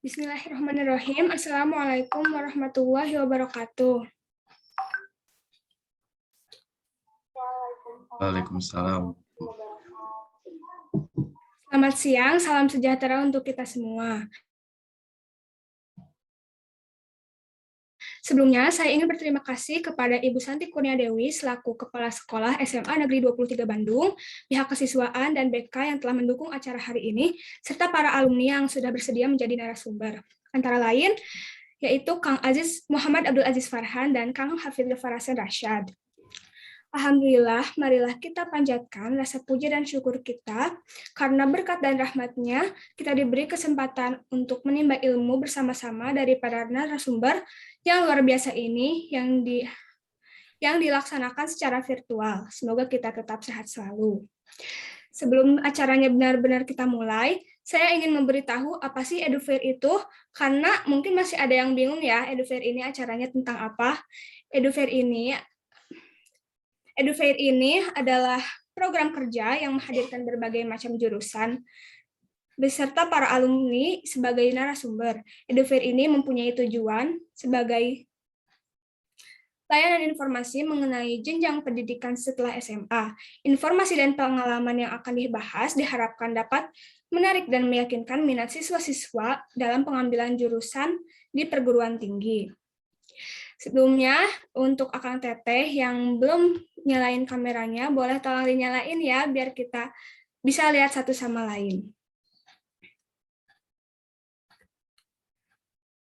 Bismillahirrahmanirrahim. Assalamualaikum warahmatullahi wabarakatuh. Waalaikumsalam. Selamat siang, salam sejahtera untuk kita semua. Sebelumnya, saya ingin berterima kasih kepada Ibu Santi Kurnia Dewi selaku Kepala Sekolah SMA Negeri 23 Bandung, pihak kesiswaan dan BK yang telah mendukung acara hari ini, serta para alumni yang sudah bersedia menjadi narasumber. Antara lain, yaitu Kang Aziz Muhammad Abdul Aziz Farhan dan Kang Hafidh Farasen Rashad. Alhamdulillah, marilah kita panjatkan rasa puji dan syukur kita karena berkat dan rahmat-Nya kita diberi kesempatan untuk menimba ilmu bersama-sama dari para narasumber yang luar biasa ini yang dilaksanakan secara virtual. Semoga kita tetap sehat selalu. Sebelum acaranya benar-benar kita mulai, saya ingin memberitahu apa sih EduFair itu, karena mungkin masih ada yang bingung ya, EduFair ini acaranya tentang apa. EduFair ini adalah program kerja yang menghadirkan berbagai macam jurusan beserta para alumni sebagai narasumber. EduFair ini mempunyai tujuan sebagai layanan informasi mengenai jenjang pendidikan setelah SMA. Informasi dan pengalaman yang akan dibahas diharapkan dapat menarik dan meyakinkan minat siswa-siswa dalam pengambilan jurusan di perguruan tinggi. Sebelumnya, untuk Akang Teteh yang belum nyalain kameranya, boleh tolong dinyalain ya, biar kita bisa lihat satu sama lain.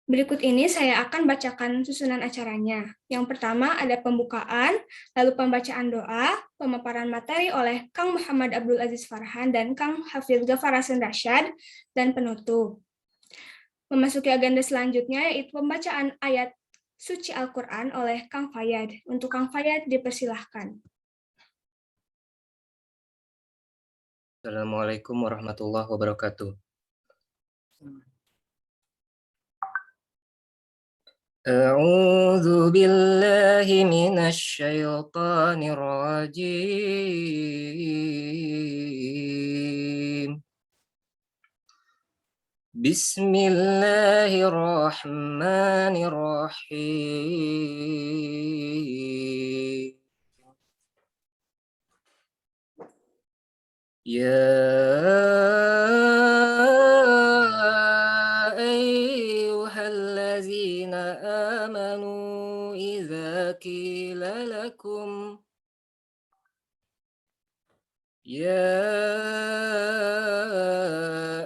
Berikut ini saya akan bacakan susunan acaranya. Yang pertama ada pembukaan, lalu pembacaan doa, pemaparan materi oleh Kang Muhammad Abdul Aziz Farhan dan Kang Hafidh Farasen Rashad, dan penutup. Memasuki agenda selanjutnya yaitu pembacaan ayat suci Al-Quran oleh Kang Fayad. Untuk Kang Fayad dipersilahkan. Assalamualaikum warahmatullahi wabarakatuh. A'udzu billahi minasy syaithanir rajim. Bismillahirrahmanirrahim.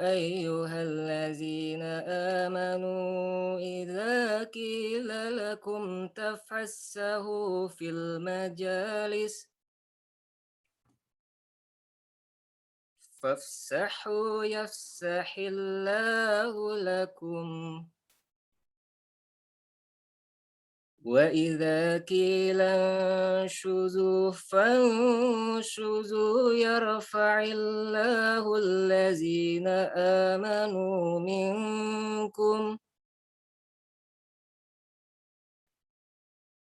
أيها الذين آمنوا إذا قيل لكم تفسحوا في المجالس فافسحوا يفسح الله لكم وإذا قيل انشزوا فانشزوا يرفع الله الذين آمنوا منكم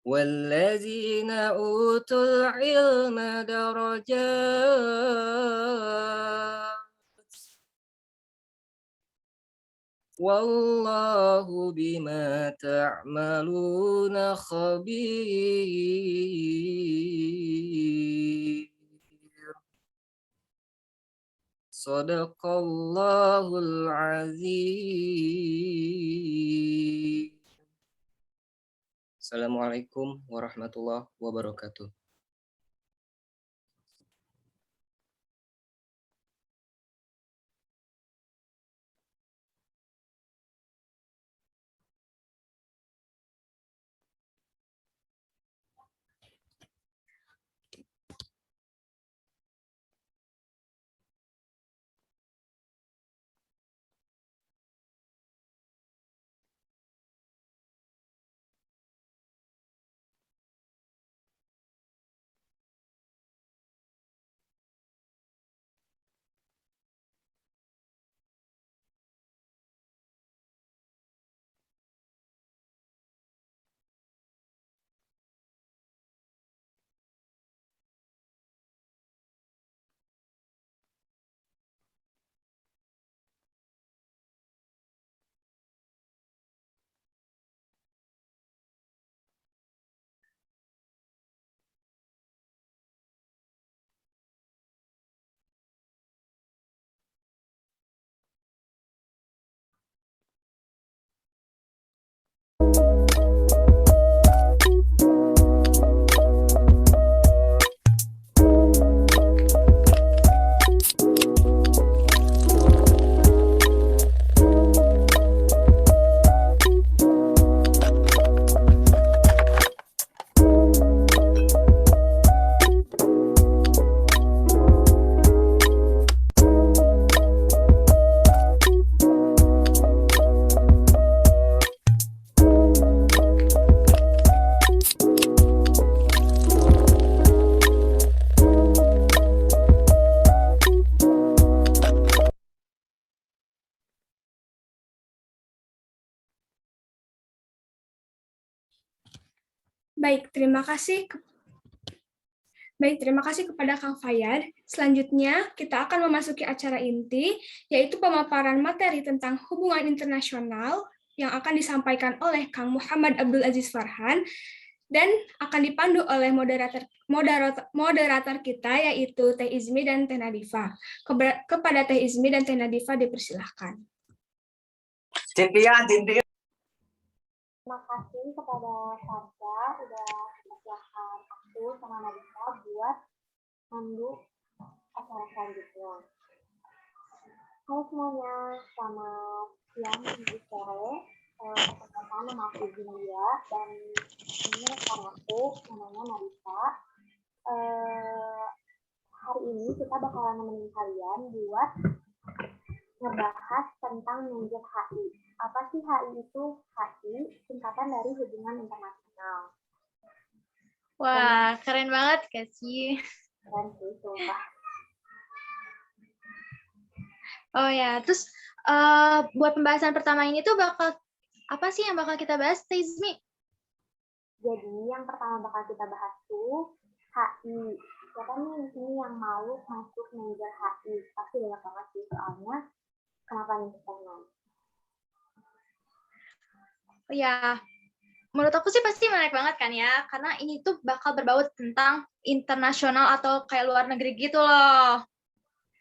والذين أوتوا العلم درجات والله بما تعملون خبير صدق الله العظيم. Assalamualaikum warahmatullahi wabarakatuh. Baik, terima kasih. Baik, terima kasih kepada Kang Fayad. Selanjutnya, kita akan memasuki acara inti, yaitu pemaparan materi tentang hubungan internasional yang akan disampaikan oleh Kang Muhammad Abdul Aziz Farhan dan akan dipandu oleh moderator kita, yaitu Teh Izmi dan Teh Nadifa. Kepada Teh Izmi dan Teh Nadifa dipersilahkan. Cynthia. Terima kasih kepada Farsa udah mempersilahkan aku sama Nabila buat mandu acara selanjutnya. Halo semuanya, selamat siang, menuju sore. Pertama nama aku Julia dan ini rekan aku namanya Nabila. Hari ini kita bakalan nemenin kalian buat ngebahas tentang manajer HI. Apa sih HI itu? HI singkatan dari hubungan internasional. Wah, keren banget gak sih? Keren sih, sumpah. Oh ya, terus buat pembahasan pertama ini tuh apa sih yang bakal kita bahas, Tizmi? Jadi yang pertama bakal kita bahas tuh HI. Siapa nih di sini yang mau masuk manajer HI? Pasti banyak banget sih soalnya. Kenapa nih teman? Ya, menurut aku sih pasti menarik banget kan ya, karena ini tuh bakal berbaut tentang internasional atau kayak luar negeri gitu loh.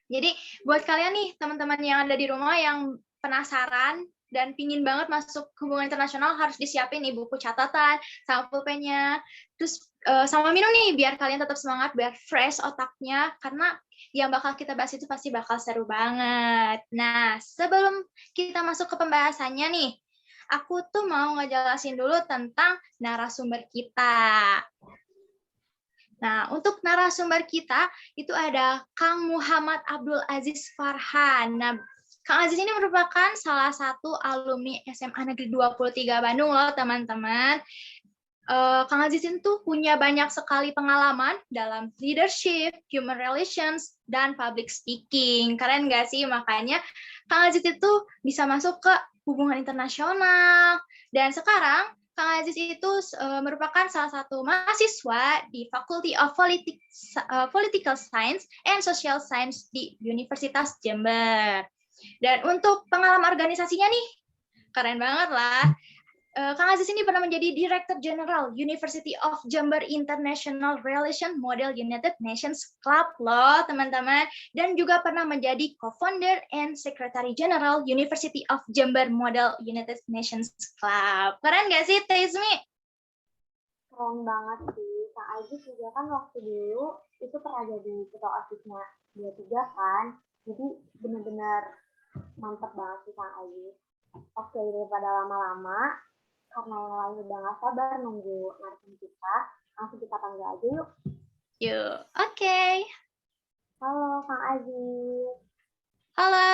Jadi buat kalian nih, teman-teman yang ada di rumah yang penasaran dan pingin banget masuk hubungan internasional, harus disiapin nih buku catatan, sama pulpennya, terus sama minum nih, biar kalian tetap semangat, biar fresh otaknya, karena yang bakal kita bahas itu pasti bakal seru banget. Nah, sebelum kita masuk ke pembahasannya nih, aku tuh mau ngejelasin dulu tentang narasumber kita. Nah, untuk narasumber kita itu ada Kang Muhammad Abdul Aziz Farhan. Nah, Kang Aziz ini merupakan salah satu alumni SMA Negeri 23 Bandung loh, teman-teman. Kang Aziz itu punya banyak sekali pengalaman dalam leadership, human relations, dan public speaking. Keren nggak sih? Makanya Kang Aziz itu bisa masuk ke hubungan internasional. Dan sekarang Kang Aziz itu merupakan salah satu mahasiswa di Faculty of Political Science and Social Science di Universitas Jember. Dan untuk pengalaman organisasinya nih, keren banget lah. Kang Aziz ini pernah menjadi Director General University of Jember International Relation Model United Nations Club loh teman-teman, dan juga pernah menjadi Co-founder and Secretary General University of Jember Model United Nations Club. Keren nggak sih, Tezmi? Keren banget sih. Kang Aziz juga kan waktu dulu itu pernah jadi ketua OSISnya 23 kan. Jadi benar-benar mantap banget sih Kang Aziz. Oke, daripada lama-lama, karena yang lain udah nggak sabar nunggu narasumber kita, langsung kita panggil aja yuk. Yuk, oke. Halo Kang Aziz. Halo,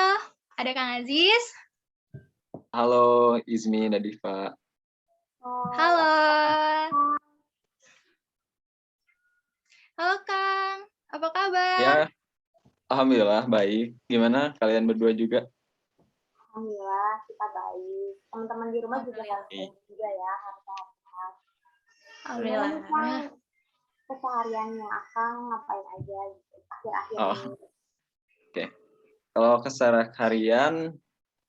ada Kang Aziz. Halo Izmi, Nadifa. Halo. Halo Kang, apa kabar? Ya, alhamdulillah baik. Gimana kalian berdua juga? Alhamdulillah kita baik. Teman-teman di rumah juga harus baik juga ya, harus sehat. Alhamdulillah. Gimana nih Kang kesehariannya Akang ngapain aja gitu akhir-akhir ini? Oke. Kalau keseharian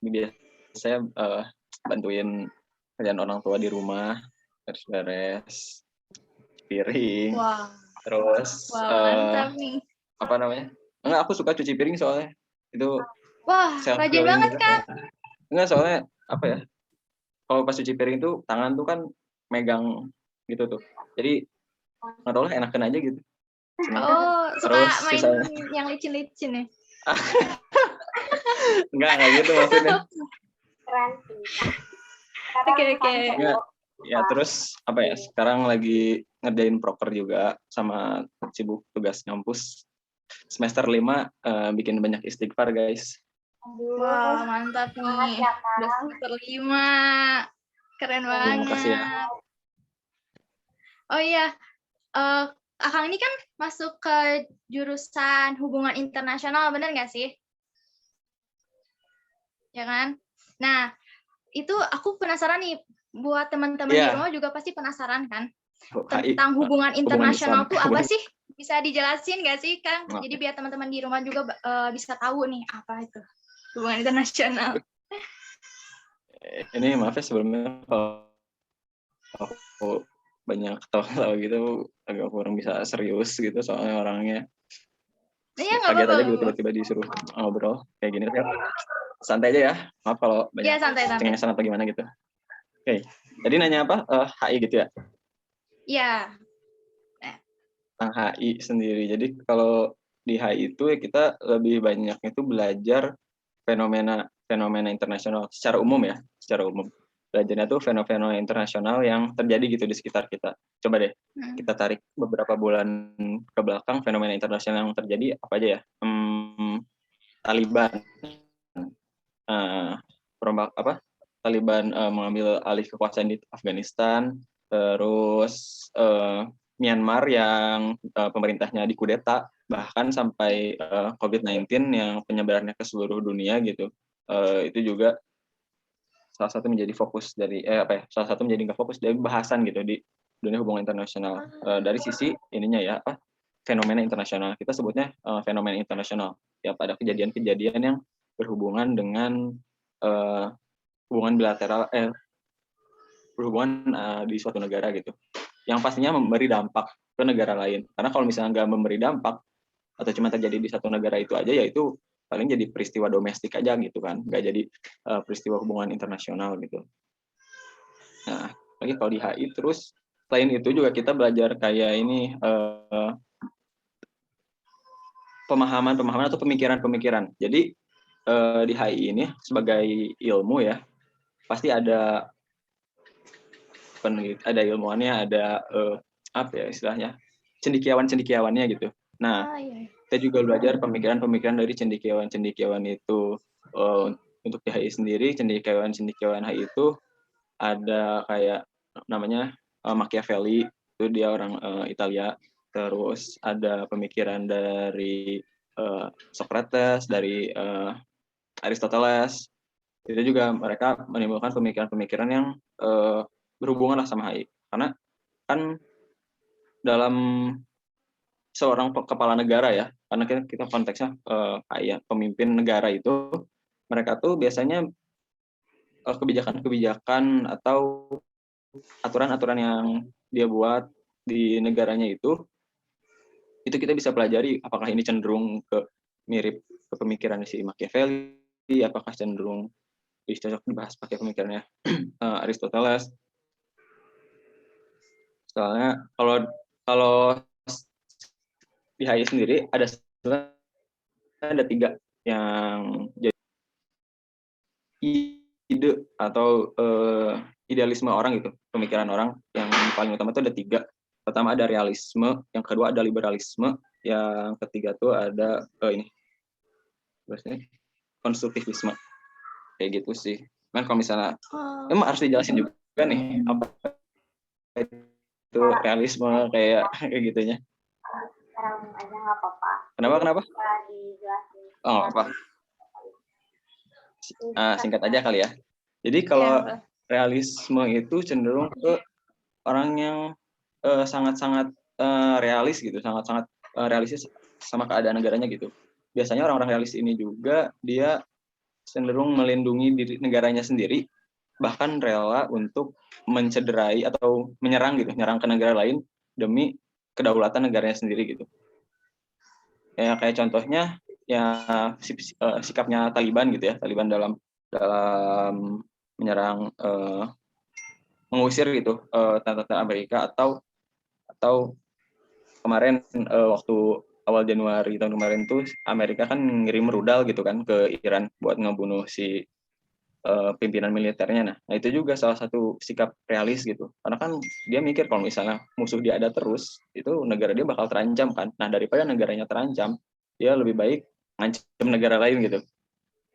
biasa saya bantuin kerjaan orang tua di rumah, beres-beres piring. Wah. Terus Mantap nih. apa namanya? Enggak, aku suka cuci piring soalnya. Itu Wah, rajin banget gitu. kan? Enggak, soalnya apa ya? Kalau pas cuci piring itu tangan tuh kan megang gitu tuh. Jadi nggak tahu lah, enakan aja gitu. Oh, suka terus main sisanya yang licin-licin ya? enggak gitu maksudnya. Keren sih. Oke. Ya terus apa ya? Sekarang lagi ngerjain proker juga sama sibuk tugas kampus. Semester 5 bikin banyak istighfar, guys. Aduh, Wah, mantap nih. ya, Udah semester 5. Keren banget. Terima kasih ya. Oh iya, Akang ini kan masuk ke jurusan hubungan internasional, bener nggak sih? Ya kan? Nah, itu aku penasaran nih, buat teman-teman di rumah juga pasti penasaran kan? HI, tentang hubungan internasional Islam. tuh apa sih? Bisa dijelasin nggak sih, Kang? Oke. Jadi biar teman-teman di rumah juga bisa tahu nih apa itu hubungan internasional. Ini maaf ya sebelumnya kalau aku banyak tahu gitu agak kurang bisa serius gitu soalnya orangnya Iya, nggak kaget apa-apa. aja gitu tiba-tiba disuruh ngobrol kayak gini. Tapi santai aja ya, maaf kalau Iya, banyak santai-santai. cengengesan atau gimana gitu. Oke, tadi nanya apa? HI gitu ya, Iya. tentang HI sendiri. Jadi kalau di HI itu ya kita lebih banyak itu belajar fenomena internasional secara umum ya, secara umum. Belajarnya tuh fenomena internasional yang terjadi gitu di sekitar kita. Coba deh kita tarik beberapa bulan ke belakang, fenomena internasional yang terjadi apa aja ya? Taliban, Taliban mengambil alih kekuasaan di Afghanistan, terus Myanmar yang pemerintahnya dikudeta, bahkan sampai COVID-19 yang penyebarannya ke seluruh dunia gitu. Itu juga salah satu menjadi fokus dari salah satu menjadi nggak fokus dari bahasan gitu di dunia hubungan internasional. Dari sisi ininya ya fenomena internasional, kita sebutnya fenomena internasional ya, pada kejadian-kejadian yang berhubungan dengan hubungan bilateral berhubungan di suatu negara gitu, yang pastinya memberi dampak ke negara lain. Karena kalau misalnya nggak memberi dampak atau cuma terjadi di satu negara itu aja, ya itu paling jadi peristiwa domestik aja gitu kan, nggak jadi peristiwa hubungan internasional gitu. Nah, lagi kalau di HI terus selain itu juga kita belajar kayak ini pemahaman atau pemikiran. Jadi di HI ini sebagai ilmu ya, pasti ada ilmuannya, ada apa ya istilahnya, cendekiawannya gitu. Nah, kita juga belajar pemikiran dari cendekiawan itu. Untuk di HI sendiri, cendekiawan HI itu ada kayak namanya Machiavelli, itu dia orang Italia. Terus ada pemikiran dari Socrates, dari Aristoteles. Itu juga mereka menimbulkan pemikiran-pemikiran yang berhubungan lah sama HI. Karena kan dalam seorang kepala negara ya, karena kita konteksnya HI ya, pemimpin negara itu, mereka tuh biasanya kebijakan-kebijakan atau aturan-aturan yang dia buat di negaranya itu kita bisa pelajari apakah ini cenderung mirip ke pemikiran si Machiavelli, apakah cenderung cocok dibahas pakai pemikirannya Aristoteles. Soalnya kalau di HI sendiri ada 3 yang jadi ide atau idealisme orang gitu, pemikiran orang yang paling utama itu ada 3. Pertama ada realisme, yang kedua ada liberalisme, yang ketiga tuh ada konstruktivisme. Kayak gitu sih. Kan kalau misalnya emang harus dijelasin juga nih apa itu realisme kayak gitunya. Sekarang aja nggak apa-apa. Kenapa? Bisa dijelasin. Oh, nggak apa. Singkat aja kali ya. Jadi kalau realisme itu cenderung ke orang yang sangat-sangat realis gitu, sangat-sangat realistis sama keadaan negaranya gitu. Biasanya orang-orang realis ini juga dia cenderung melindungi diri negaranya sendiri, bahkan rela untuk mencederai atau menyerang ke negara lain demi kedaulatan negaranya sendiri gitu. Ya kayak contohnya ya sikapnya Taliban gitu ya, Taliban dalam menyerang mengusir gitu tentara Amerika, atau kemarin waktu awal Januari tahun kemarin tuh Amerika kan ngirim rudal gitu kan ke Iran buat ngebunuh si pimpinan militernya. Nah itu juga salah satu sikap realis gitu, karena kan dia mikir kalau misalnya musuh dia ada terus, itu negara dia bakal terancam kan. Nah daripada negaranya terancam, dia lebih baik ngancam negara lain gitu.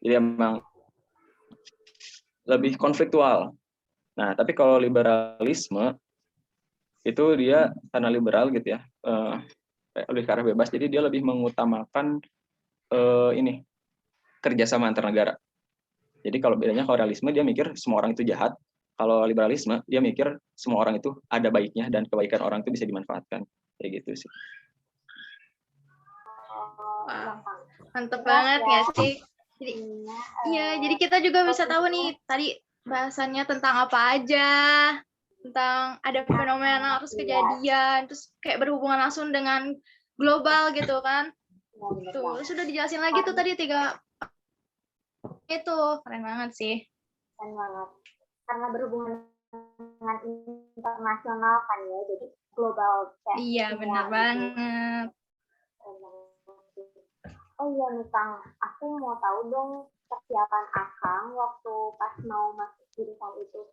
Jadi emang lebih konfliktual. Nah tapi kalau liberalisme itu dia karena liberal gitu ya, lebih ke arah bebas, jadi dia lebih mengutamakan kerjasama antar negara. Jadi kalau bedanya, kalau realisme dia mikir semua orang itu jahat, Kalau liberalisme dia mikir semua orang itu ada baiknya dan kebaikan orang itu bisa dimanfaatkan, kayak gitu sih. Wah, mantep banget nggak sih? Jadi, iya, jadi kita juga bisa tahu nih tadi bahasannya tentang apa aja, tentang ada fenomena terus kejadian, terus kayak berhubungan langsung dengan global gitu kan. Tuh, sudah dijelasin lagi tuh tadi 3 itu, keren banget sih. Keren banget. Karena berhubungan dengan internasional kan ya, jadi global. Iya, benar banget. Oh iya nih Kang, aku mau tahu dong persiapan Akang waktu pas mau masuk jurusan itu.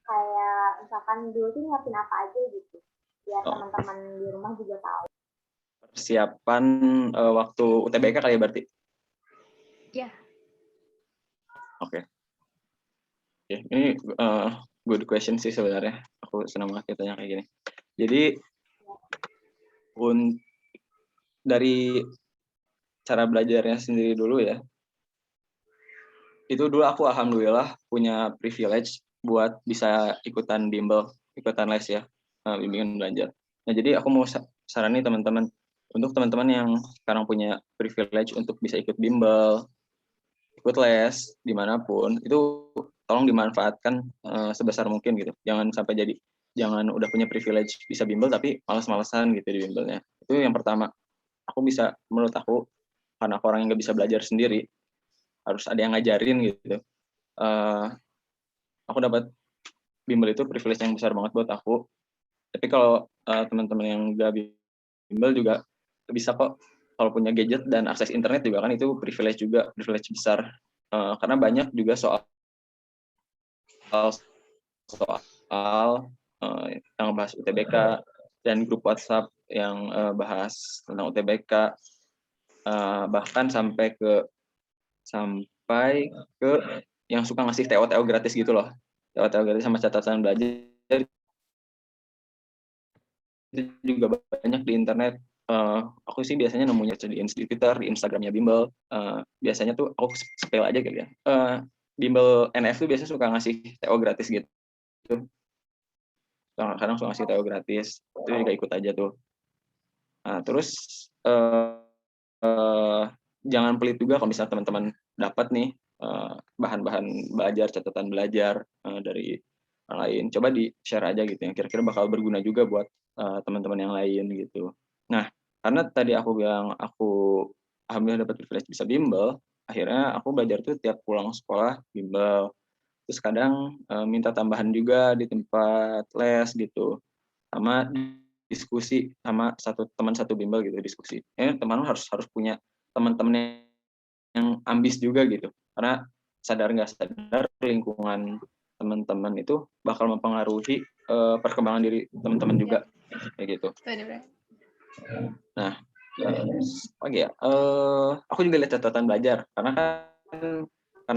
Kayak misalkan dulu tuh nyiapin apa aja gitu, biar teman-teman di rumah juga tahu. Persiapan waktu UTBK kali ya berarti? Iya. Oke. Ini good question sih sebenarnya. Aku senang banget ditanya kayak gini. Jadi dari cara belajarnya sendiri dulu ya. Itu dulu aku alhamdulillah punya privilege buat bisa ikutan bimbel, ikutan les ya, bimbingan belajar. Nah, jadi aku mau saranin teman-teman, untuk teman-teman yang sekarang punya privilege untuk bisa ikut bimbel, ikut les dimanapun, itu tolong dimanfaatkan sebesar mungkin gitu. Jangan udah punya privilege bisa bimbel tapi malas-malasan gitu di bimbelnya. Itu yang pertama. Menurut aku, karena aku orang yang nggak bisa belajar sendiri, harus ada yang ngajarin gitu. Aku dapat bimbel itu privilege yang besar banget buat aku. Tapi kalau teman-teman yang nggak bimbel juga bisa kok, kalau punya gadget dan akses internet juga kan itu privilege besar. Karena banyak juga soal yang bahas UTBK dan grup WhatsApp yang bahas tentang UTBK, bahkan sampai ke yang suka ngasih TO gratis gitu loh, TO gratis sama catatan belajar itu juga banyak di internet. Aku sih biasanya nemunya di Twitter, di Instagramnya bimbel. Biasanya tuh aku sepele aja kali ya. Bimbel NF tuh biasanya suka ngasih TO gratis gitu. Kadang suka ngasih TO gratis, itu juga ikut aja tuh. Nah, terus jangan pelit juga kalau misalnya teman-teman dapat nih bahan-bahan belajar, catatan belajar dari orang lain. Coba di-share aja gitu, yang kira-kira bakal berguna juga buat teman-teman yang lain gitu. Nah, karena tadi aku bilang aku alhamdulillah dapat privilege bisa bimbel, akhirnya aku belajar tuh tiap pulang sekolah bimbel. Terus kadang minta tambahan juga di tempat les gitu, sama diskusi sama teman satu bimbel gitu, diskusi. Teman harus punya teman-teman yang ambis juga gitu, karena sadar nggak sadar lingkungan teman-teman itu bakal mempengaruhi perkembangan diri teman-teman juga, kayak gitu. Nah, lagi ya, aku juga lihat catatan belajar karena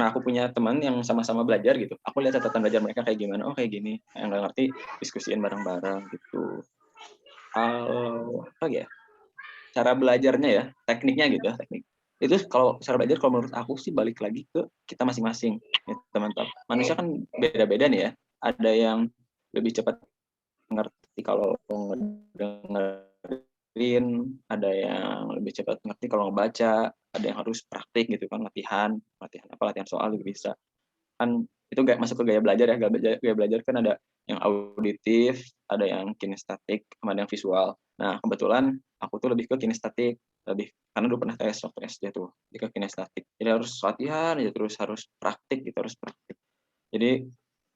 aku punya teman yang sama-sama belajar gitu, aku lihat catatan belajar mereka kayak gimana, oh kayak gini, yang nggak ngerti diskusiin bareng-bareng gitu. Apa ya, cara belajarnya ya, tekniknya gitu ya, teknik itu kalau cara belajar kalau menurut aku sih balik lagi ke kita masing-masing ya, teman-teman. Manusia kan beda-beda nih ya, ada yang lebih cepat ngerti kalau ngedengerin, ada yang lebih cepat ngerti kalau ngebaca, ada yang harus praktik gitu kan, latihan soal juga bisa kan. Itu masuk ke gaya belajar ya. Gaya belajar kan ada yang auditif, ada yang kinestetik, sama ada yang visual. Nah, kebetulan aku tuh lebih ke kinestetik, karena dulu pernah tes waktu SD tuh, lebih ke kinestetik. Jadi harus latihan ya, terus harus praktik gitu, harus praktik. Jadi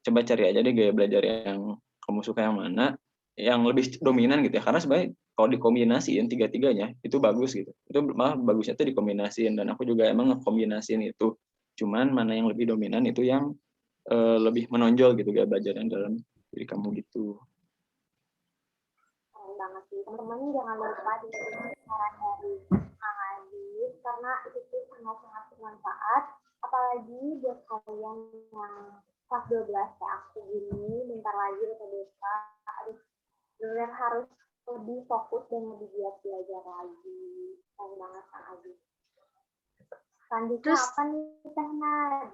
coba cari aja deh gaya belajar yang kamu suka yang mana, yang lebih dominan gitu ya. Karena sebenarnya kalau dikombinasiin tiga-tiganya itu bagus gitu. Itu malah bagusnya tuh dikombinasiin, dan aku juga emang ngekombinasiin itu. Cuman mana yang lebih dominan itu yang lebih menonjol gitu gaya belajar yang dalam diri kamu gitu. Keren banget sih, teman-teman jangan lupa dengerin saran dari Kang Adit karena itu tuh sangat-sangat bermanfaat, apalagi buat kalian yang kelas 12 kayak aku gini, bentar lagi UTBK, benar harus lebih fokus dan lebih giat belajar lagi. Keren banget Kang Adit. Selanjutnya apa nih Teh Nad?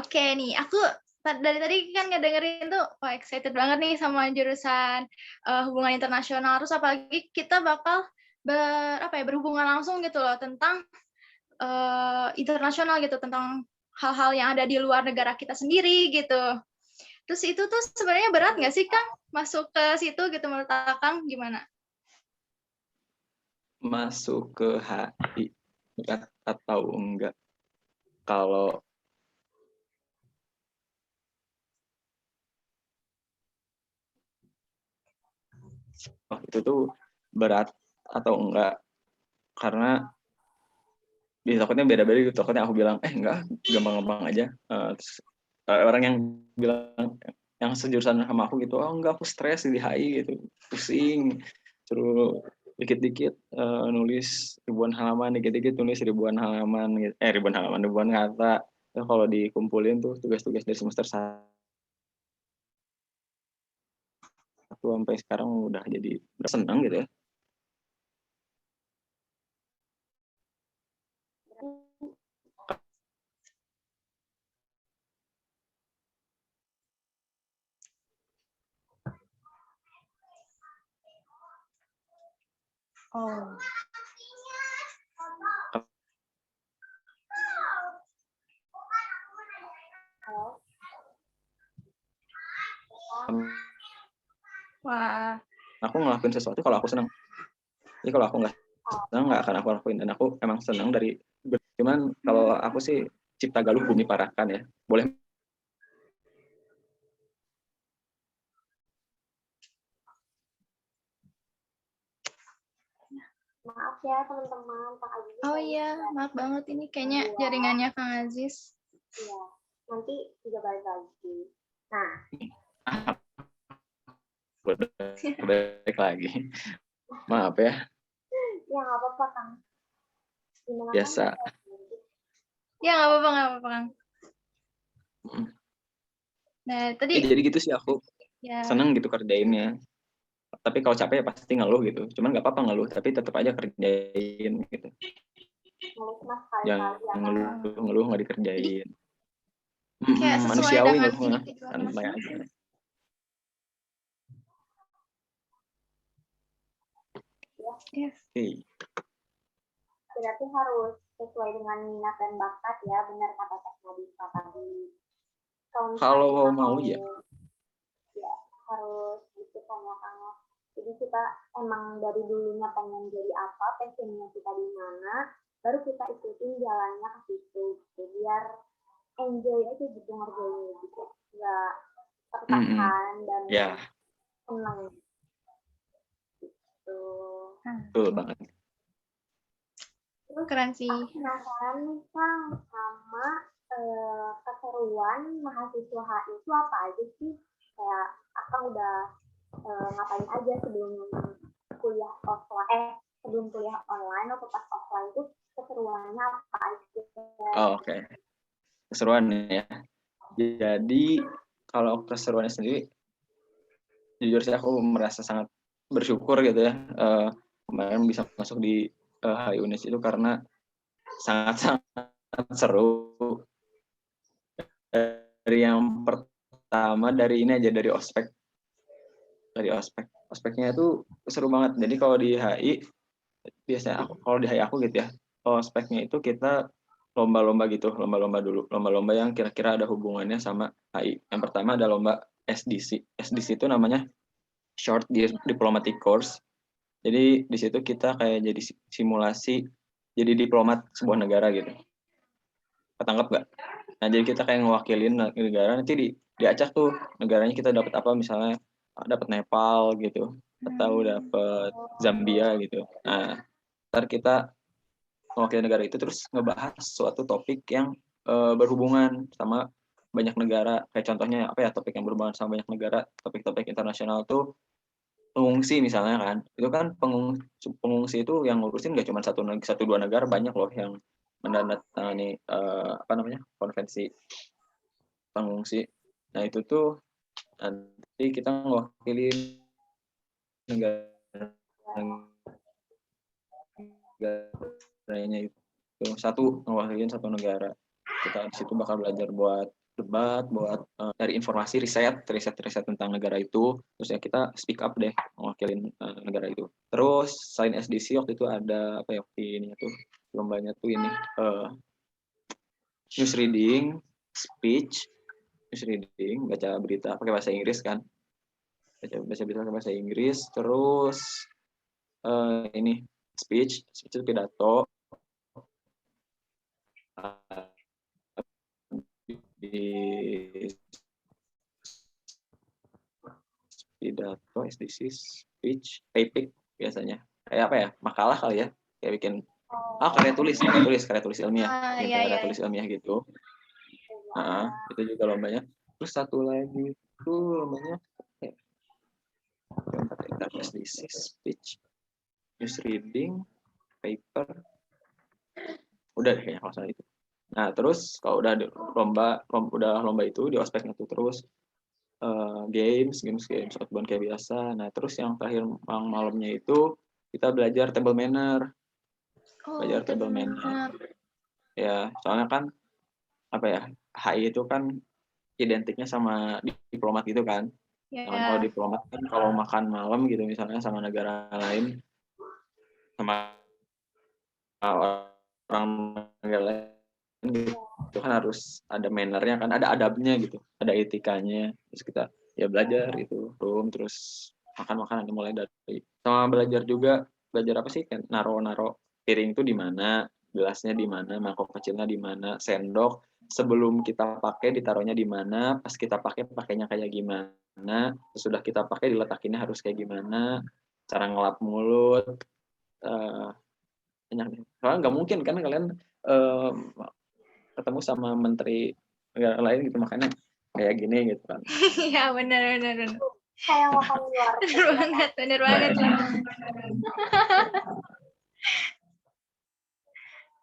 Oke nih, aku dari tadi kan ngedengerin tuh, wah excited banget nih sama jurusan hubungan internasional. Terus apalagi kita bakal berhubungan langsung gitu loh tentang internasional gitu, tentang hal-hal yang ada di luar negara kita sendiri gitu. Terus itu tuh sebenarnya berat nggak sih Kang masuk ke situ gitu, menurut Kang gimana? Masuk ke HI berat atau enggak? Kalau itu tuh berat atau enggak? Karena di takutnya beda-beda gitu. Takutnya aku bilang enggak, gampang-gampang aja. Terus, orang yang bilang yang sejurusan sama aku gitu, oh enggak, aku stres di HI gitu, pusing, suruh dikit-dikit nulis ribuan halaman, dikit-dikit nulis ribuan halaman gitu. Ribuan kata. Terus kalau dikumpulin tuh tugas-tugas dari semester 1 sampai sekarang udah jadi senang gitu ya. Oh. Wah. Aku ngelakuin sesuatu kalau aku senang. Jadi kalau aku nggak senang nggak akan aku lakuin, dan aku emang senang dari. Cuman kalau aku sih cipta galuh bumi parakan ya. Boleh. Maaf ya teman-teman, Kang Aziz. Oh iya, maaf banget ini kayaknya jaringannya Kang Aziz. Iya, nanti juga balik lagi. Nah, Balik lagi. Maaf ya. ya nggak apa-apa Kang. Gimana Biasa. Kang? Ya nggak apa-apa Kang. Nah tadi. Jadi gitu sih aku Ya. seneng gitu kerjainnya. Tapi kalau capek ya pasti ngeluh gitu. Cuman nggak apa-apa ngeluh, tapi tetap aja kerjain gitu. Jangan ngeluh nggak dikerjain. Kayak sesuai Manusiawi dengan ngeluh mah. ini gitu. Santai aja. Yes. Berarti harus sesuai dengan minat dan bakat ya, benar kata Kak Nadisa tadi. Kalau mau ya. Ya harus gitu kan ya Kang. Jadi kita emang dari dulunya pengen jadi apa, passionnya kita di mana, baru kita ikutin jalannya ke situ gitu. Biar enjoy aja gitu ngerjainnya gitu. Nggak tertekan dan senang. Gitu. Betul banget. Terus keren sih. aku penasaran nih Kang sama keseruan mahasiswa HI itu apa aja sih? Kayak Akang udah ngapain aja sebelum kuliah offline, sebelum kuliah online atau pas offline itu keseruannya apa aja? Oke. Keseruan ya. Jadi kalau keseruannya sendiri, jujur sih aku merasa sangat bersyukur gitu ya. Kemarin bisa masuk di HI Unis itu karena sangat seru. Dari yang pertama dari ini aja, dari ospek. Ospeknya itu seru banget. Jadi kalau di HI biasanya kalau di HI aku gitu ya, ospeknya itu kita lomba-lomba yang kira-kira ada hubungannya sama HI. Yang pertama ada lomba SDC. SDC itu namanya Short Diplomatic Course. Jadi di situ kita kayak jadi simulasi jadi diplomat sebuah negara gitu. Ketangkep nggak? Nah jadi kita kayak ngewakilin negara, nanti diacak tuh negaranya kita dapat apa, misalnya dapat Nepal gitu atau dapat Zambia gitu. Nah ntar kita mewakili negara itu terus ngebahas suatu topik yang berhubungan sama banyak negara. Kayak contohnya apa ya, topik yang berhubungan sama banyak negara, topik-topik internasional tuh pengungsi misalnya kan. Itu kan pengungsi itu yang ngurusin nggak cuma satu dua negara, banyak loh yang menandatangani konvensi pengungsi. Nah itu tuh nanti kita mewakili negaranya itu mewakilin satu negara. Kita di situ bakal belajar buat debat, buat cari informasi, riset tentang negara itu. Terus ya kita speak up deh mewakilin negara itu. Terus selain SDC waktu itu ada apa ya, ini tuh lombanya tuh ini news reading, speech, news reading, baca berita pakai bahasa Inggris kan. Baca berita pakai bahasa Inggris, terus ini speech itu pidato, di pidato, SDC, speech, epic biasanya. Kayak apa ya? Makalah kali ya. Kayak bikin karya tulis ilmiah, karya tulis ilmiah gitu. Itu juga lombanya. Terus satu lagi itu lombanya SDC, speech, news reading, paper. Udah deh kayaknya kalau salah itu. Nah, terus kalau udah lomba itu di ospeknya tuh terus games outbound kayak biasa. Nah, terus yang terakhir malamnya itu kita belajar table manner. Table manner. Ya, soalnya kan apa ya? HI itu kan identiknya sama diplomat gitu kan. Kalau diplomat kan kalau makan malam gitu misalnya sama negara lain, sama orang negara lain itu kan harus ada mannernya kan, ada adabnya gitu, ada etikanya. Terus kita ya belajar itu terus makan mulai dari sama belajar apa sih, kan naro piring itu di mana, gelasnya di mana, mangkok kecilnya di mana, sendok sebelum kita pakai ditaruhnya di mana, pas kita pakainya kayak gimana, sesudah kita pakai diletakinnya harus kayak gimana, cara ngelap mulut. Soalnya nggak mungkin kan kalian ketemu sama menteri negara lain gitu, makanya kayak gini gitu kan. Iya benar. Kayak makan di luar. Bener banget.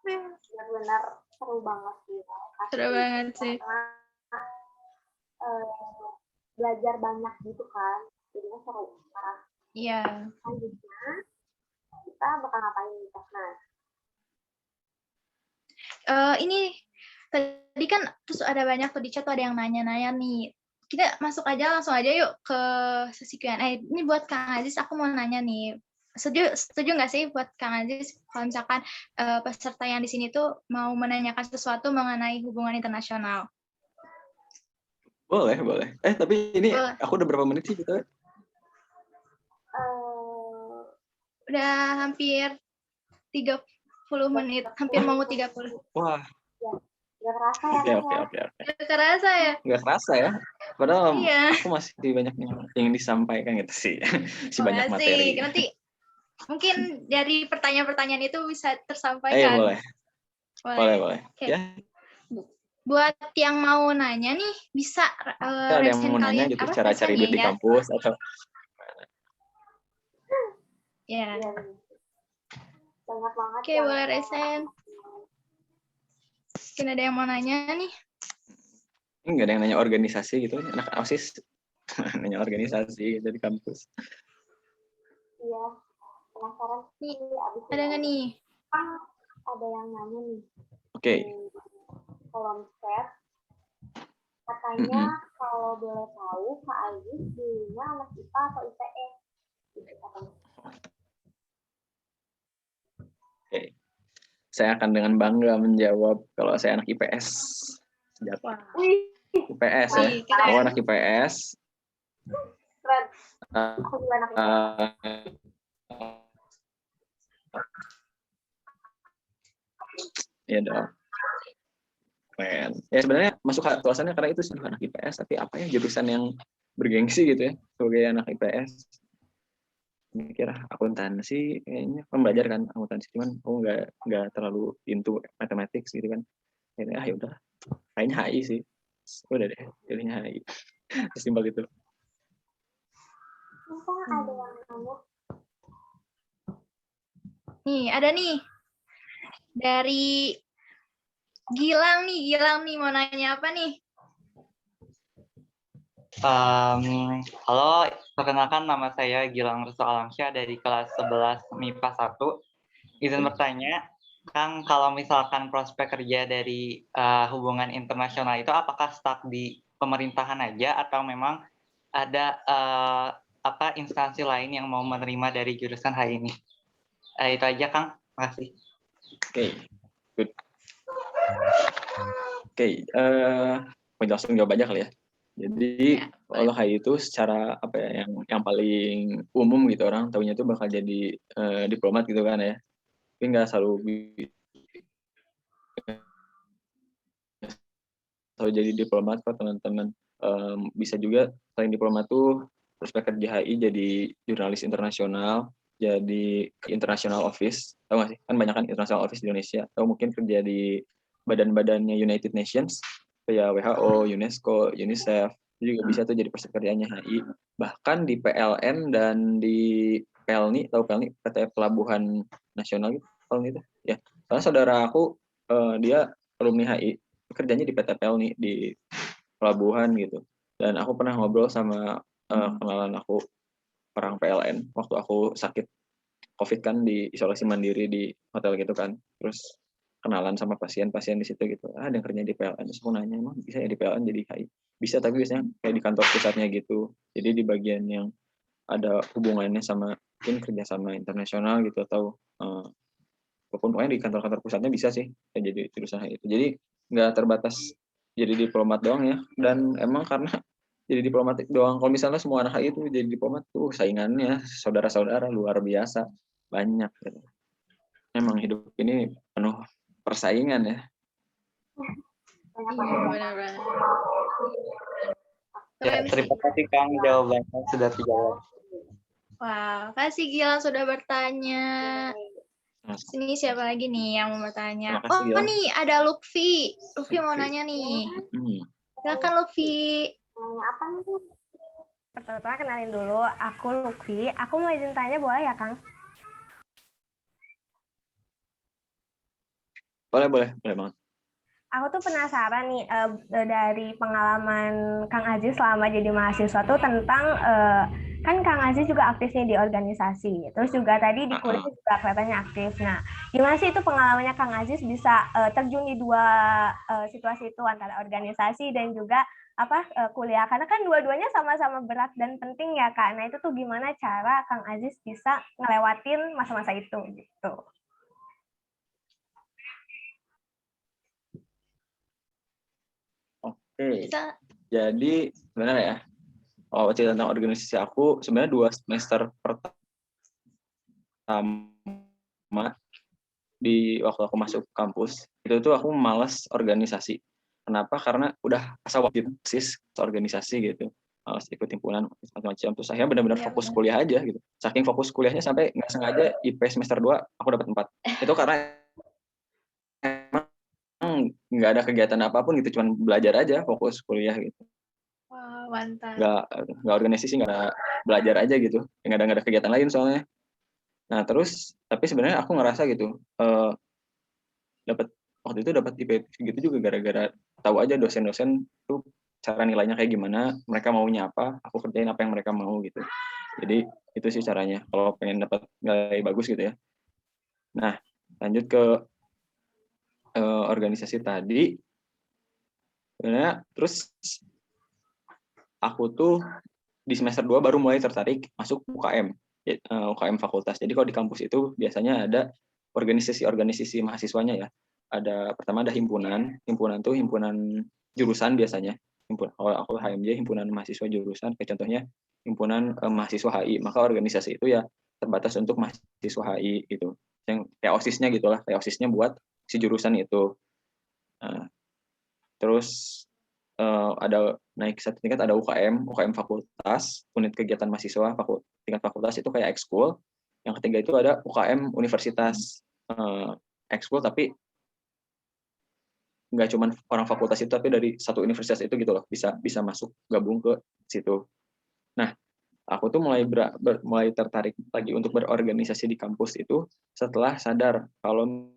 Benar-benar seru banget sih. Seru banget sih. Belajar banyak gitu kan, jadinya seru. Iya. Selanjutnya kita bakal ngapain nih, Tasnas? Ini tadi kan terus ada banyak tuh di chat tuh ada yang nanya-nanya nih. Kita langsung aja yuk ke sesi Q&A. Ini buat Kang Aziz, aku mau nanya nih. Setuju nggak sih buat Kang Aziz kalau misalkan peserta yang di sini tuh mau menanyakan sesuatu mengenai hubungan internasional? Boleh. Tapi ini aku udah berapa menit sih gitu? Udah hampir 30 menit, hampir mau 30. Wah. Nggak kerasa ya? Oke. Nggak kerasa ya? Nggak kerasa ya? Padahal iya. Aku masih banyak yang disampaikan gitu sih. Banyak materi. Nanti mungkin dari pertanyaan-pertanyaan itu bisa tersampaikan. Boleh. Okay. Ya. Buat yang mau nanya nih, bisa ada yang mau nanya gitu, cara cari duit di kampus atau ya. Banyak banget. Oke, boleh resen. Mungkin ada yang mau nanya nih. Nggak ada yang nanya organisasi gitu, anak OSIS nanya organisasi dari kampus. Iya, penasaran nih. Ada nggak nih? Ada yang nanya nih. Oke. Kolom chat, katanya kalau boleh tahu Kak Aziz dulunya anak IPA atau IPS? Oke. Saya akan dengan bangga menjawab kalau saya anak IPS. IPS ya. Aku anak IPS. Keren. Aku juga anak IPS. Iya dong. Keren. Ya sebenarnya masuk tuasannya karena itu sih anak IPS, tapi apa ya jurusan yang bergengsi gitu ya sebagai anak IPS. Mikir akuntansi kayaknya pembelajar kan akuntansi, cuman aku nggak terlalu into mathematics gitu kan. Akhirnya ya udah, kayaknya HI sih. Udah deh, pilihnya HI. Simpel itu. Ada yang nanya. Nih, ada nih. Dari Gilang nih mau nanya apa nih? Halo, perkenalkan nama saya Gilang Restu Alamsyah dari kelas 11 MIPA 1. Izin bertanya, Kang, kalau misalkan prospek kerja dari hubungan internasional itu apakah stuck di pemerintahan aja atau memang ada instansi lain yang mau menerima dari jurusan hari ini? Itu aja, Kang. Makasih. Oke, good. Oke, penjelasan jawab aja kali ya. Jadi kalau HI itu secara apa ya, yang paling umum gitu orang tahunya itu bakal jadi diplomat gitu kan ya. Tapi nggak selalu jadi diplomat kok teman-teman. Bisa juga selain diplomat tuh prospek kerja HI jadi jurnalis internasional, jadi international office, tahu nggak sih? Kan banyak kan international office di Indonesia. Atau mungkin kerja di badan-badannya United Nations, kayak WHO, UNESCO, UNICEF, itu juga bisa tuh jadi prospek kerjanya HI. Bahkan di PLN dan di PELNI, tahu PELNI, PT Pelabuhan Nasional gitu, PELNI itu ya. Karena saudara aku dia alumni HI, kerjanya di PT PELNI di pelabuhan gitu. Dan aku pernah ngobrol sama kenalan aku orang PLN waktu aku sakit COVID kan di isolasi mandiri di hotel gitu kan. Terus kenalan sama pasien-pasien di situ gitu. Ada yang kerja di PLN. Terus aku nanya, emang bisa ya di PLN jadi HI? Bisa, tapi biasanya kayak di kantor pusatnya gitu. Jadi di bagian yang ada hubungannya sama mungkin kerja sama internasional gitu atau walaupun pokoknya di kantor-kantor pusatnya bisa sih kayak jadi jurusan itu. Jadi nggak terbatas jadi diplomat doang ya. Dan emang karena jadi diplomat doang, kalau misalnya semua anak HI itu jadi diplomat tuh saingannya saudara-saudara luar biasa banyak gitu. Emang hidup ini penuh persaingan ya. Benar-benar. Ya, terima kasih Kang jawabannya sudah dijawab. Wah, kasih Gilang sudah bertanya. Sini siapa lagi nih yang mau bertanya? Terima kasih, Gilang. Nih ada Lutfi. Lutfi mau Oke. nanya nih. Hmm. Silakan Lutfi. Nanya apa nih? Pertama kenalin dulu, aku Lutfi. Aku mau izin tanya boleh ya, Kang? Boleh banget. Aku tuh penasaran nih dari pengalaman Kang Aziz selama jadi mahasiswa tuh tentang kan Kang Aziz juga aktif nih di organisasi. Terus juga tadi di kuliah juga kelihatannya aktif. Nah, gimana sih itu pengalamannya Kang Aziz bisa terjun di dua situasi itu antara organisasi dan juga kuliah? Karena kan dua-duanya sama-sama berat dan penting ya, Kak. Nah, itu tuh gimana cara Kang Aziz bisa ngelewatin masa-masa itu gitu. Oke. Jadi sebenarnya ya, kalau cerita tentang organisasi aku, sebenarnya 2 semester pertama di waktu aku masuk kampus, itu tuh aku malas organisasi. Kenapa? Karena udah asa wajib organisasi gitu. Malas ikut himpunan macam-macam. Terus akhirnya benar-benar fokus kuliah aja gitu. Saking fokus kuliahnya sampai nggak sengaja IP semester 2 aku dapat 4. Itu karena nggak ada kegiatan apapun gitu, cuman belajar aja, fokus kuliah gitu. Wah, mantap. Nggak organisasi, nggak ada belajar aja gitu, nggak ada kegiatan lain soalnya. Nah terus tapi sebenarnya aku ngerasa gitu waktu itu dapat IP gitu juga gara-gara tahu aja dosen-dosen tuh cara nilainya kayak gimana, mereka maunya apa, aku kerjain apa yang mereka mau gitu. Jadi itu sih caranya kalau pengen dapat nilai bagus gitu ya. Nah lanjut ke organisasi tadi. Sebenarnya terus aku tuh di semester 2 baru mulai tertarik masuk UKM, UKM fakultas. Jadi kalau di kampus itu biasanya ada organisasi mahasiswanya ya. Pertama ada himpunan tuh himpunan jurusan biasanya. Kalau aku HMJ, himpunan mahasiswa jurusan, kayak contohnya himpunan mahasiswa HI, maka organisasi itu ya terbatas untuk mahasiswa HI gitu. Yang kayak OSIS-nya gitulah, kayak OSIS-nya buat si jurusan itu. Terus ada naik satu tingkat, ada UKM fakultas, unit kegiatan mahasiswa tingkat fakultas itu kayak ekskul. Yang ketiga itu ada UKM universitas, ekskul tapi nggak cuma orang fakultas itu, tapi dari satu universitas itu gitu loh, bisa masuk gabung ke situ. Nah, aku tuh mulai tertarik lagi untuk berorganisasi di kampus itu setelah sadar kalau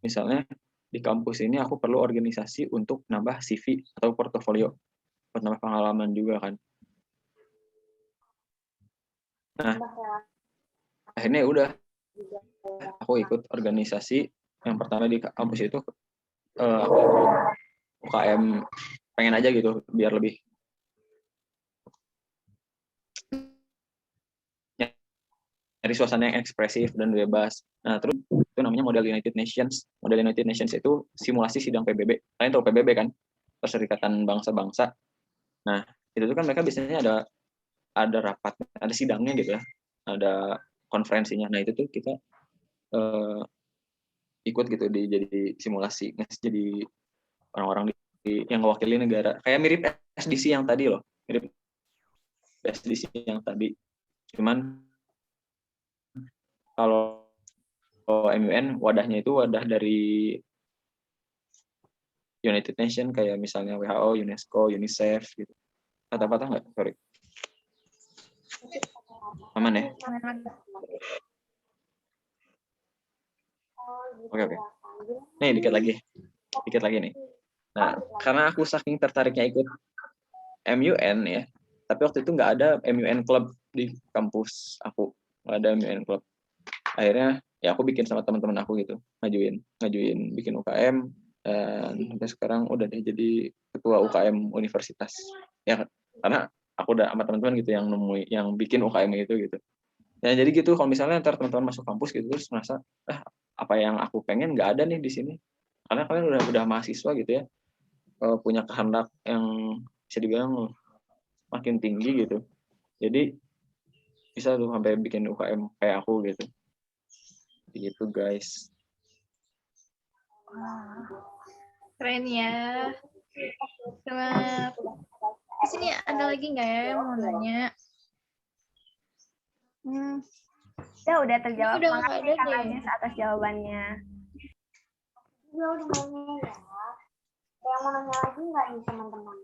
misalnya di kampus ini aku perlu organisasi untuk nambah CV atau portofolio, buat nambah pengalaman juga kan. Nah, akhirnya udah aku ikut organisasi Yang pertama di kampus itu aku UKM pengen aja gitu biar lebih dari suasana yang ekspresif dan bebas. Nah, terus itu namanya model United Nations. Model United Nations itu simulasi sidang PBB. Kalian tahu PBB kan? Perserikatan Bangsa-Bangsa. Nah, itu tuh kan mereka biasanya ada rapat, ada sidangnya gitu ya. Ada konferensinya. Nah, itu tuh kita ikut gitu jadi simulasi, jadi orang-orang yang mewakili negara. Kayak mirip SDC yang tadi loh. Mirip SDC yang tadi. Cuman kalau MUN wadahnya itu wadah dari United Nations kayak misalnya WHO, UNESCO, UNICEF gitu. Patah-patah nggak? Sorry. Aman ya? Oke. Nih dikit lagi nih. Nah, karena aku saking tertariknya ikut MUN ya, tapi waktu itu nggak ada MUN Club di kampus aku, nggak ada MUN Club. Akhirnya ya aku bikin sama teman-teman aku gitu, ngajuin bikin UKM, dan sampai sekarang udah deh jadi ketua UKM universitas. Ya karena aku udah sama teman-teman gitu yang bikin UKM itu gitu. Ya jadi gitu, kalau misalnya ntar teman-teman masuk kampus gitu terus merasa apa yang aku pengen nggak ada nih di sini. Karena kalian udah mahasiswa gitu ya, punya kehendak yang bisa dibilang makin tinggi gitu. Jadi bisa tuh sampai bikin UKM kayak aku gitu. Gitu guys. Keren ya. Selamat. Di sini ada lagi nggak ya yang mau nanya? Ya udah terjawab. Udah nggak Makasih ada Kang deh. Aziz atas jawabannya. Juga udah nanya ya. Ada yang mau nanya lagi nggak nih teman-teman?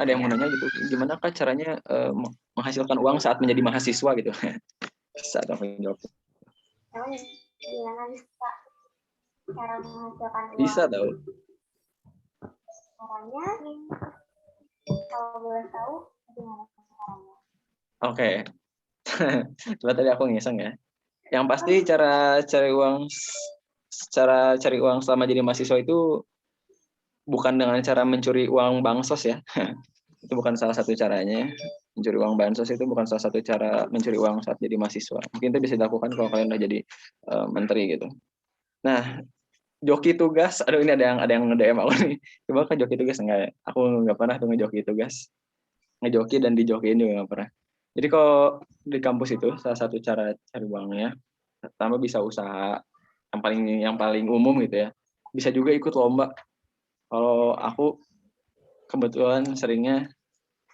Ada yang mau nanya gitu, gimana Kak caranya menghasilkan uang saat menjadi mahasiswa gitu? Bisa dong jawab. Gimana bisa cara menghasilkan uang? Bisa tahu. Caranya, kalau boleh tahu gimana caranya? Oke. Coba tadi aku ngiseng ya. Yang pasti cara cari uang selama jadi mahasiswa itu bukan dengan cara mencuri uang bansos ya. Itu bukan salah satu caranya. Mencuri uang bansos itu bukan salah satu cara mencuri uang saat jadi mahasiswa. Mungkin itu bisa dilakukan kalau kalian udah jadi menteri gitu. Nah, joki tugas, aduh ini ada yang nge-DM aku nih. Coba kan joki tugas enggak ya? Aku nggak pernah tuh ngejoki tugas. Ngejoki dan dijokiin juga nggak pernah. Jadi kalau di kampus itu salah satu cara cari uangnya, pertama bisa usaha yang paling umum gitu ya. Bisa juga ikut lomba. Kalau aku kebetulan seringnya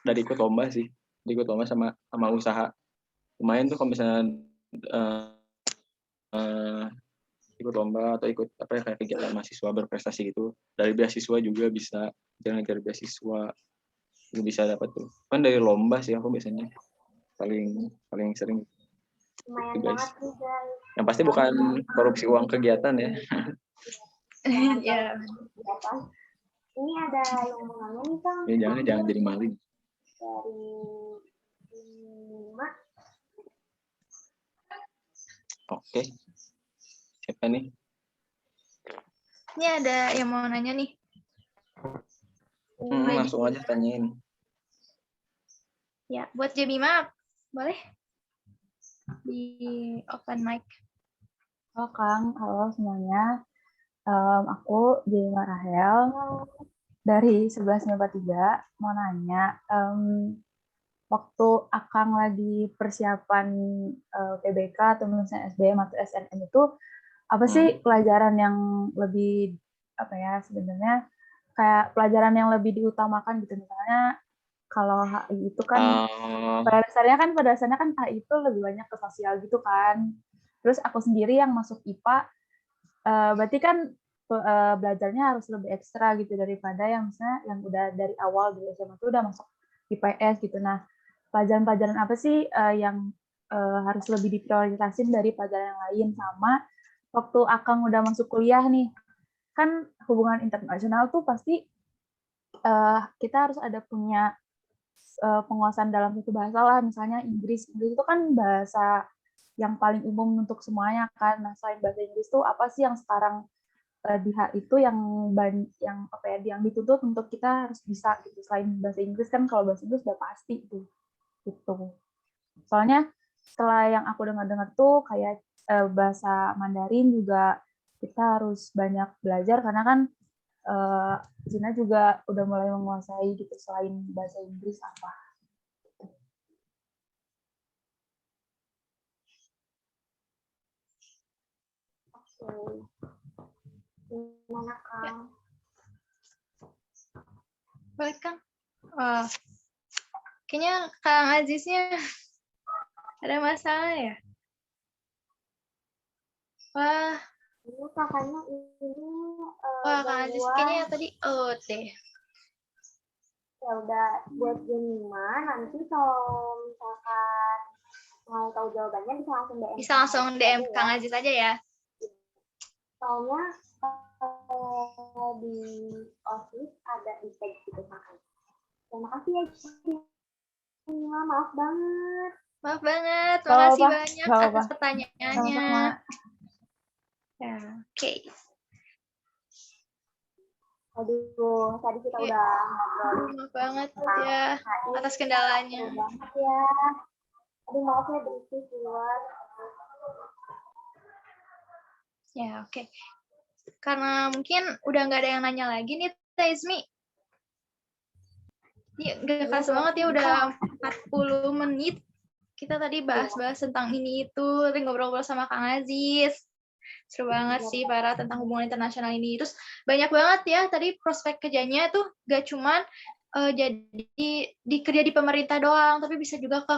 dari ikut lomba sih, ikut lomba sama usaha. Lumayan tuh kalau misalnya ikut lomba atau ikut kayak kegiatan mahasiswa berprestasi gitu. Dari beasiswa juga bisa, jangan cari beasiswa juga bisa dapat tuh. Kan dari lomba sih aku biasanya paling sering. Lumayan Gitu, banget nih guys. Yang pasti bukan korupsi uang kegiatan ya. Ya. Ini ada yang mau nanya nih Kang. Ya, jangan jadi maling. Dari Lima. Oke. Siapa nih? Ini ada yang mau nanya nih. Langsung aja tanyain. Ya, buat Jemima, boleh? Di open mic. Halo Kang, halo semuanya. Aku Jemima Rahel dari 1193. Mau nanya, waktu Akang lagi persiapan PBK atau misalnya SBM atau SNM itu apa sih pelajaran yang lebih sebenarnya kayak pelajaran yang lebih diutamakan gitu, misalnya kalau HI itu kan pada dasarnya kan HI itu lebih banyak ke sosial gitu kan. Terus aku sendiri yang masuk IPA, berarti kan belajarnya harus lebih ekstra gitu daripada yang misalnya yang udah dari awal dari SMA itu udah masuk IPS gitu. Nah, pelajaran-pelajaran apa sih yang harus lebih diprioritasin dari pelajaran yang lain? Sama waktu Akang udah masuk kuliah nih, kan hubungan internasional tuh pasti kita harus ada punya penguasaan dalam satu bahasa lah, misalnya Inggris itu kan bahasa yang paling umum untuk semuanya kan. Nah, selain bahasa Inggris tuh apa sih yang sekarang di itu yang dituntut untuk kita harus bisa gitu. Selain bahasa Inggris kan, kalau bahasa Inggris udah pasti tuh gitu. Soalnya setelah yang aku dengar-dengar tuh kayak bahasa Mandarin juga kita harus banyak belajar karena kan Cina juga udah mulai menguasai gitu selain bahasa Inggris apa. Oke. Gimana, Kang? Boleh Kang? Wah, kayaknya Kang Aziznya ada masalah ya? Wah, Ini kakaknya ini Kang Aziz gangguan. kayaknya tadi deh. Ya udah, buat Gemima, nanti kalau misalkan mau tahu jawabannya bisa langsung DM. Bisa langsung DM Kang Aziz aja ya. Soalnya di OSIS ada tag gitu kan. Terima kasih ya Gemima, maaf banget. Maaf banget, Gak makasih apa-apa, banyak gak atas apa-apa. pertanyaannya. Sama-sama. Ya, oke. Aduh, tadi kita Oke. udah ngobrol. Maaf banget ya atas kendalanya. Seru banget ya. Aduh, maaf ya berisik di luar. Ya, oke. Karena mungkin udah nggak ada yang nanya lagi nih, Teh Izmi. Ini nggak kerasa banget ya, udah 40 menit. Kita tadi bahas-bahas tentang ini itu, tadi ngobrol-ngobrol sama Kang Aziz. Seru banget sih para tentang hubungan internasional ini. Terus banyak banget ya tadi prospek kerjanya tuh gak cuman jadi kerja di pemerintah doang, tapi bisa juga ke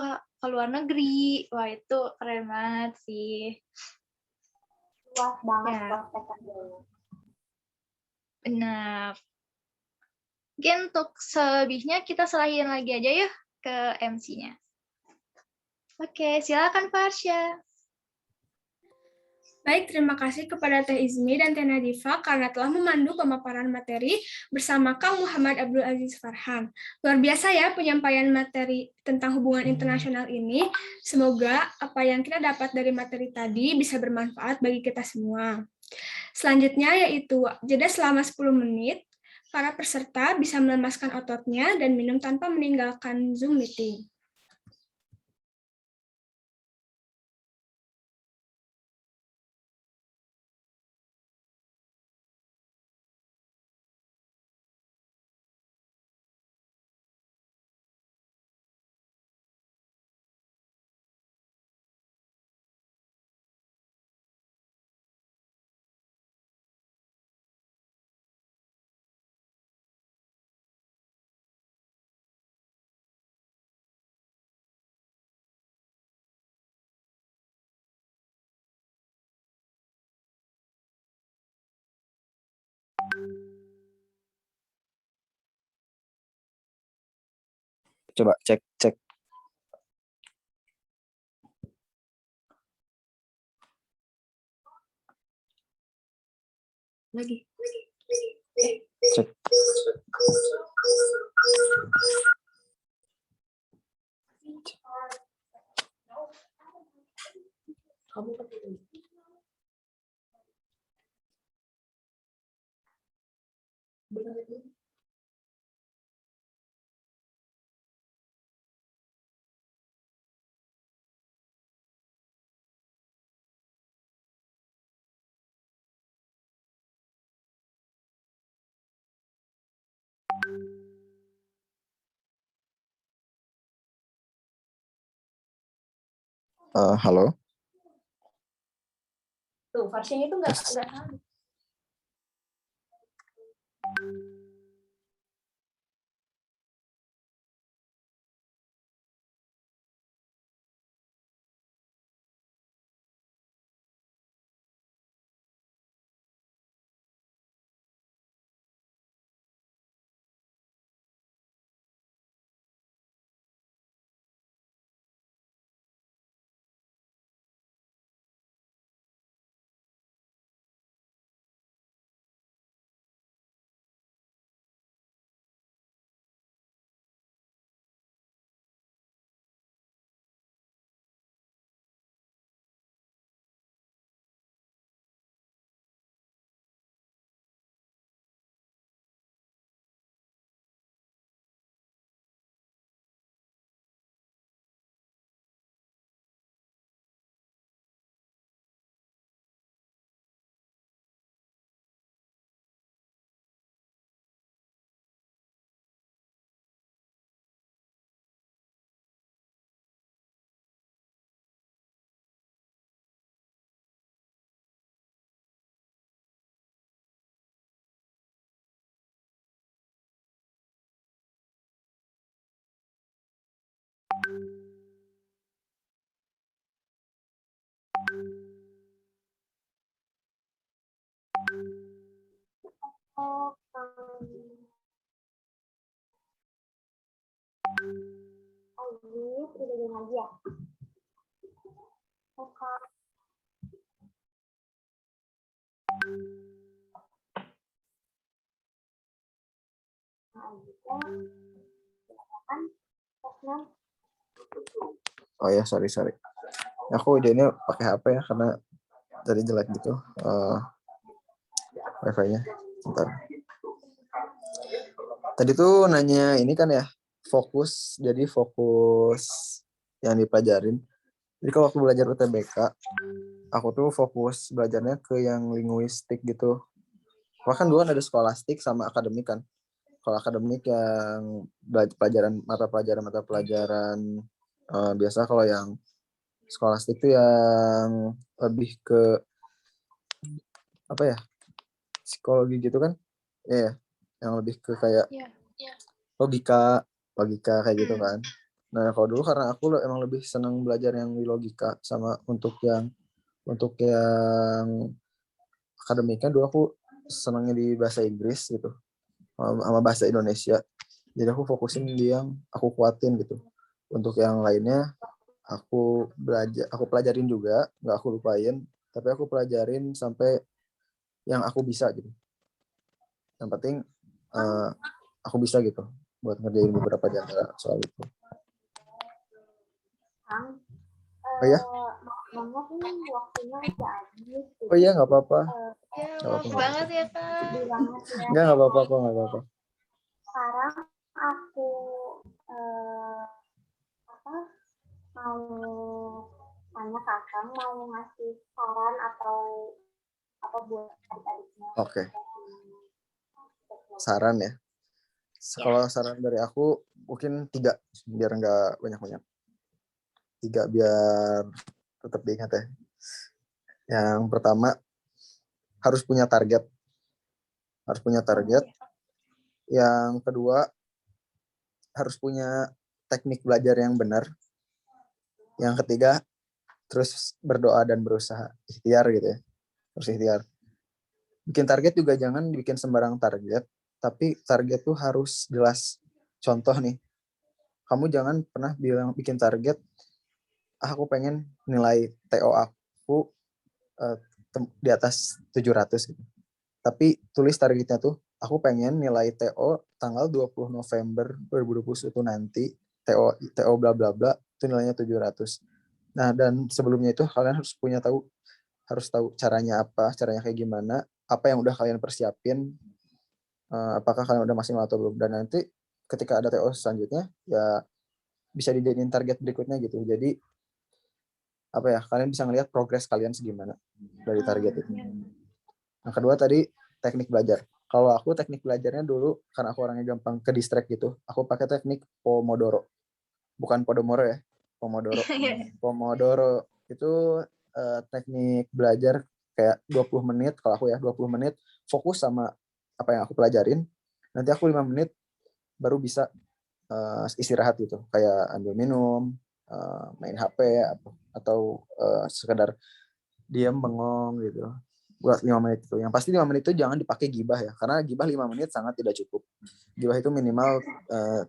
luar negeri. Wah, itu keren banget sih. Luas banget Ya. prospek kerjanya. Benar. Mungkin untuk selebihnya kita serahin lagi aja ya ke MC-nya. Oke, silakan Farsha. Baik, terima kasih kepada Teh Izmi dan Teh Nadifa karena telah memandu pemaparan materi bersama Kang Muhammad Abdul Aziz Farhan. Luar biasa ya penyampaian materi tentang hubungan internasional ini. Semoga apa yang kita dapat dari materi tadi bisa bermanfaat bagi kita semua. Selanjutnya yaitu jeda selama 10 menit. Para peserta bisa melemaskan ototnya dan minum tanpa meninggalkan Zoom meeting. Coba cek. Lagi. Cek. Halo. Tuh, versinya itu nggak sama. Oh, Aziz, udah dengar lagi ya? Oke. Oh ya, sorry. Aku idenya pakai HP ya karena tadi jelek gitu wifi-nya. Bentar. Tadi tuh nanya ini kan ya, fokus yang dipelajarin. Jadi kalau waktu belajar UTBK, aku tuh fokus belajarnya ke yang linguistik gitu. Bahkan dulu kan ada skolastik sama akademik kan. Kalau akademik yang mata pelajaran biasa, kalau yang skolastik tuh yang lebih ke apa ya, psikologi gitu kan ya, yang lebih ke kayak logika kayak gitu kan. Nah kalau dulu karena aku emang lebih senang belajar yang di logika, sama untuk yang akademiknya dulu aku senangnya di bahasa Inggris gitu sama bahasa Indonesia. Jadi aku fokusin di yang aku kuatin gitu. Untuk yang lainnya aku pelajarin juga, nggak aku lupain, tapi aku pelajarin sampai yang aku bisa gitu. Yang penting aku bisa gitu buat ngerjain beberapa di antara soal itu. Kang, Oh ya? banget nih waktunya udah habis. Oh iya, nggak apa-apa. Maaf banget ya, Kak. Nggak apa-apa kok, nggak apa-apa. Sekarang aku mau tanya Kakang, mau ngasih saran atau apa buat adik-adiknya. Oke. Saran ya. Kalau saran dari aku mungkin 3 biar nggak banyak-banyak. 3 biar tetap diingat ya. Yang pertama harus punya target. Yang kedua harus punya teknik belajar yang benar. Yang ketiga terus berdoa dan berusaha, ikhtiar gitu ya. Terus ikhtiar. Bikin target juga jangan bikin sembarang target, tapi target tuh harus jelas. Contoh nih, kamu jangan pernah bikin target, aku pengen nilai TO aku di atas 700 gitu. Tapi tulis targetnya tuh, aku pengen nilai TO tanggal 20 November 2021 nanti, TO bla bla bla, itu nilainya 700. Nah, dan sebelumnya itu kalian harus tahu caranya kayak gimana, apa yang udah kalian persiapin, apakah kalian udah maksimal atau belum. Dan nanti ketika ada TO selanjutnya, ya bisa dijadiin target berikutnya gitu. Jadi apa ya, kalian bisa ngelihat progres kalian segimana dari target itu. Yang kedua tadi teknik belajar. Kalau aku teknik belajarnya dulu karena aku orangnya gampang ke distract gitu, aku pakai teknik Pomodoro. Bukan Podomoro ya, Pomodoro. Pomodoro itu teknik belajar kayak 20 menit, kalau aku ya 20 menit fokus sama apa yang aku pelajarin. Nanti aku 5 menit baru bisa istirahat gitu, kayak ambil minum, main HP atau sekedar diam bengong gitu buat 5 menit itu. Yang pasti 5 menit itu jangan dipakai gibah ya, karena gibah 5 menit sangat tidak cukup. Gibah itu minimal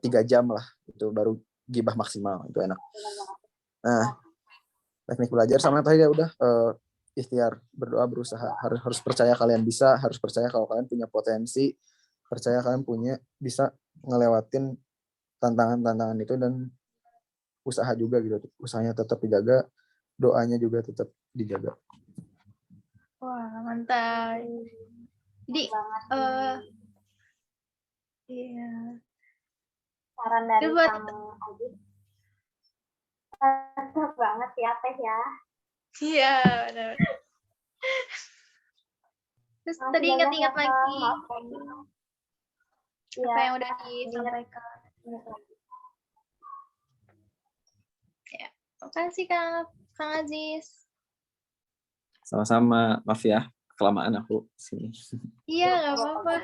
3 jam lah, itu baru gibah maksimal, itu enak. Nah, teknik belajar sama tadi ya udah ikhtiar, berdoa, berusaha. Harus percaya kalian bisa, harus percaya kalau kalian punya potensi, percaya kalian bisa ngelewatin tantangan-tantangan itu, dan usaha juga gitu. Usahanya tetap dijaga, doanya juga tetap dijaga. Wah, mantap. Jadi, iya. Saran dari Kang Adit. Mantap banget ya, Teh ya. Iya, benar. Terus tadi ingat-ingat lagi apa yang udah disampaikan. Ya, makasih Kang Aziz. Sama-sama, maaf ya kelamaan aku sini. Iya, nggak apa-apa.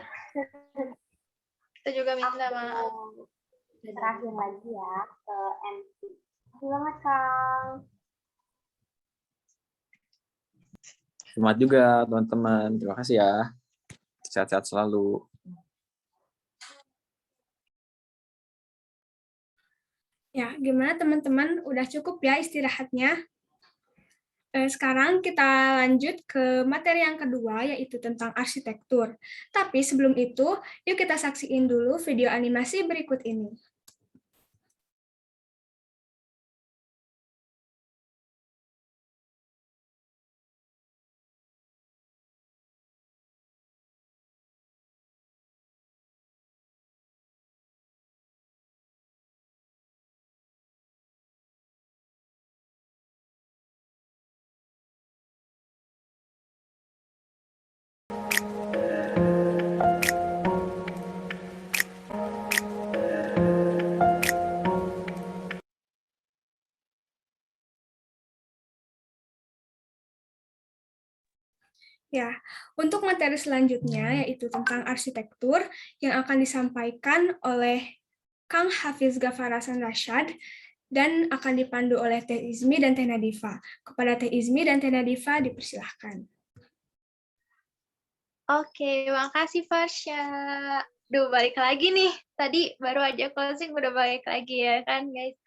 Kita juga minta maaf. Terakhir lagi ya ke MC. Terima banget Kang. Semangat juga teman-teman. Terima kasih ya. Sehat-sehat selalu. Ya, gimana teman-teman? Udah cukup ya istirahatnya? Sekarang kita lanjut ke materi yang kedua, yaitu tentang arsitektur. Tapi sebelum itu, yuk kita saksiin dulu video animasi berikut ini. Ya, untuk materi selanjutnya yaitu tentang arsitektur yang akan disampaikan oleh Kang Hafiz Ghaffar Hasan Rashad dan akan dipandu oleh Teh Izmi dan Teh Nadifa. Kepada Teh Izmi dan Teh Nadifa dipersilahkan. Oke, makasih Farsha. Duh, balik lagi nih. Tadi baru aja closing, udah balik lagi ya kan, guys.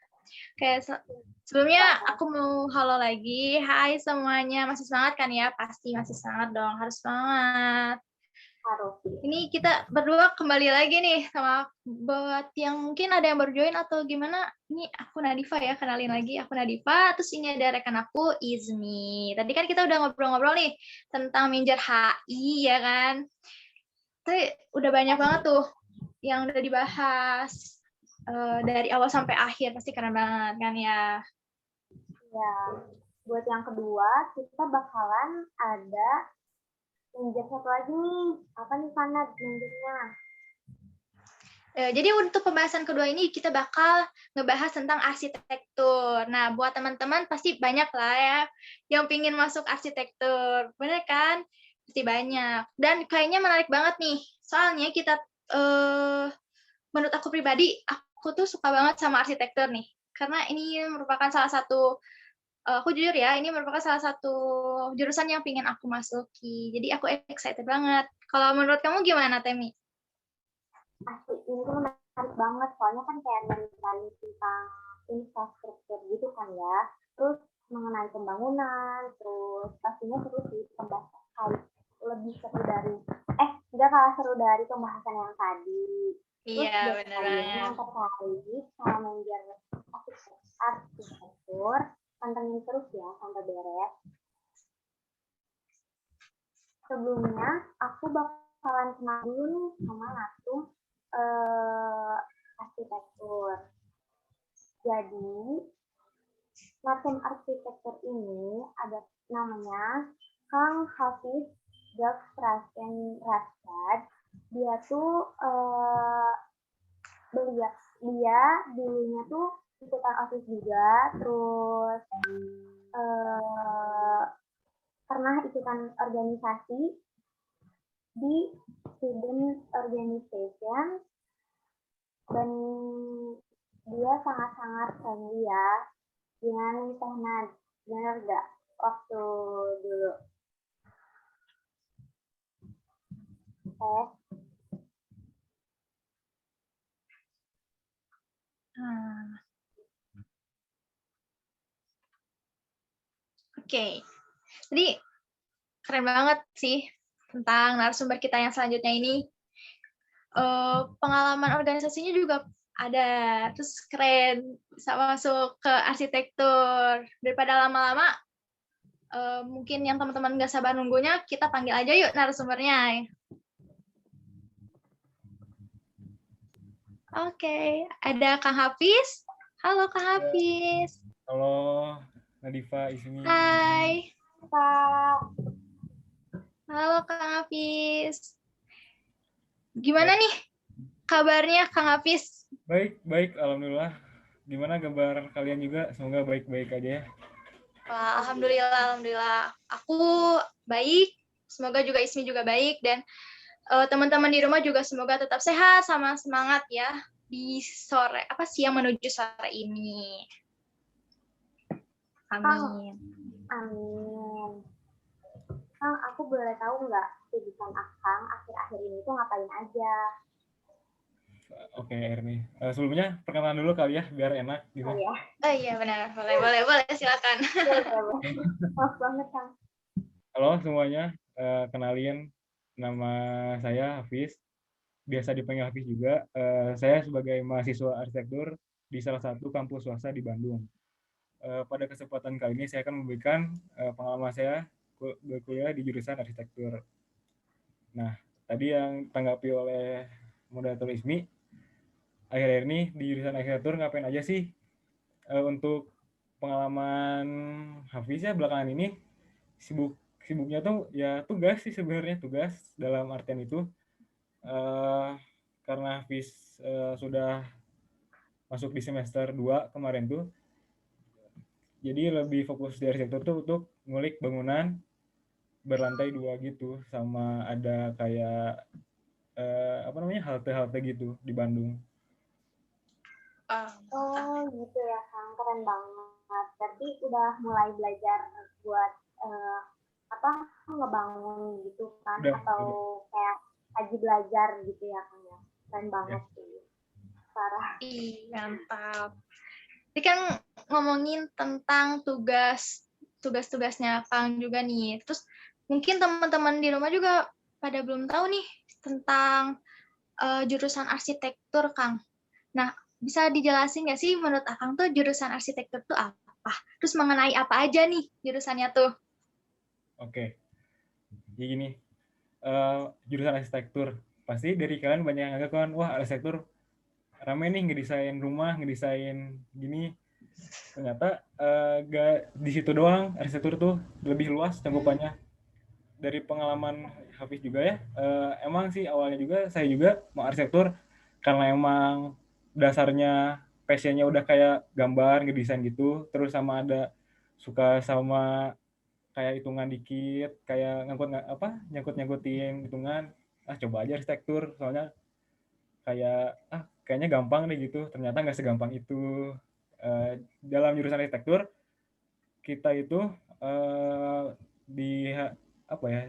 Kayak sebelumnya aku mau halo lagi. Hai semuanya, masih semangat kan ya? Pasti masih semangat dong, harus semangat. Ini kita berdua kembali lagi nih sama buat yang mungkin ada yang baru join atau gimana. Ini aku Nadifa ya, kenalin lagi aku Nadifa. Terus ini ada rekan aku Izmi. Tadi kan kita udah ngobrol-ngobrol nih tentang Minjar HI ya kan. Tapi udah banyak banget tuh yang udah dibahas dari awal sampai akhir, pasti keren banget kan ya. Ya, buat yang kedua kita bakalan ada Minjar satu lagi nih. Apa nih Fanat minjarnya? Jadi untuk pembahasan kedua ini kita bakal ngebahas tentang arsitektur. Nah, buat teman-teman pasti banyak lah ya yang pingin masuk arsitektur. Bener kan? Pasti banyak. Dan kayaknya menarik banget nih. Soalnya kita, menurut aku pribadi, aku tuh suka banget sama arsitektur nih. Karena ini merupakan salah satu, aku jujur ya, ini merupakan salah satu jurusan yang pingin aku masuki. Jadi aku excited banget. Kalau menurut kamu gimana, Temi? Asli, ini tuh menarik banget, soalnya kan kayak mencari tentang infrastruktur gitu kan ya, terus mengenai pembangunan, terus pastinya seru sih pembahasan lebih seru dari, tidak kalah seru dari pembahasan yang tadi. Iya, benar banget. Yang tertarik sama Minjar arsitektur, pantengin terus ya sampai beres. Sebelumnya, aku bakalan kenal dulu nih sama langsung arsitektur. Jadi, Narsum arsitektur ini ada namanya Kang Hafiz Ghaffar Hasan Rashad. Dia tuh dia dulunya tuh ikutan OSIS juga, terus pernah ikutan organisasi di student organization, dan dia sangat-sangat friendly ya. Gimana nih Teh Nad? Bener gak waktu dulu? Oke. Jadi keren banget sih tentang narasumber kita yang selanjutnya ini. Pengalaman organisasinya juga ada, terus keren, bisa masuk ke arsitektur. Daripada lama-lama, mungkin yang teman-teman nggak sabar nunggunya, kita panggil aja yuk narasumbernya. Oke, ada Kang Hafiz. Halo Kang Hafiz. Halo Nadifa, Izmi. Hai. Pak. Halo Kang Hafiz. Gimana nih kabarnya Kang Hafiz? Baik, baik, alhamdulillah. Gimana kabar kalian juga? Semoga baik-baik aja ya. Wah, alhamdulillah. Aku baik. Semoga juga Ismi juga baik, dan teman-teman di rumah juga semoga tetap sehat sama semangat ya di siang menuju sore ini. Amin. Amin. Kang, aku boleh tahu nggak kesibukan Akang akhir-akhir ini tuh ngapain aja? Oke, Erni. Sebelumnya perkenalan dulu kali ya, biar enak gitu. Oh ya, Oh iya benar, boleh silakan. boleh. Maaf banget, Kang. Halo semuanya, kenalin nama saya Hafiz, biasa dipanggil Hafiz juga. Saya sebagai mahasiswa arsitektur di salah satu kampus swasta di Bandung. Pada kesempatan kali ini saya akan memberikan pengalaman saya berkuliah di jurusan arsitektur. Nah, tadi yang tanggapi oleh moderator Ismi, akhir-akhir ini di jurusan arsitektur ngapain aja sih? Untuk pengalaman Hafiz ya belakangan ini sibuknya tuh ya tugas sih sebenarnya, tugas dalam artian itu karena Hafiz sudah masuk di semester 2 kemarin tuh, jadi lebih fokus di arsitektur tuh untuk ngulik bangunan berlantai 2 gitu, sama ada kayak halte-halte gitu di Bandung. Oh gitu ya, Kang. Keren banget. Berarti udah mulai belajar buat ngebangun gitu kan? Atau kayak lagi belajar gitu ya, Kang ya? Keren banget sih. Parah. Mantap. Tadi kan ngomongin tentang tugas-tugasnya Kang juga nih. Terus mungkin teman-teman di rumah juga pada belum tahu nih tentang jurusan arsitektur, Kang. Nah, bisa dijelasin nggak sih menurut Akang tuh jurusan arsitektur tuh apa? Terus mengenai apa aja nih jurusannya tuh? Oke, jadi gini, jurusan arsitektur, pasti dari kalian banyak yang anggap kan, wah arsitektur rame nih ngedesain rumah, ngedesain gini. Ternyata gak di situ doang, arsitektur tuh lebih luas cakupannya. Dari pengalaman Hafiz juga ya, emang sih awalnya juga saya juga mau arsitektur karena emang dasarnya passionnya udah kayak gambar, ngedesain gitu, terus sama ada suka sama kayak hitungan dikit, kayak nyangkut-nyangkutin hitungan, coba aja arsitektur, soalnya kayak kayaknya gampang deh gitu, ternyata nggak segampang itu. Dalam jurusan arsitektur kita itu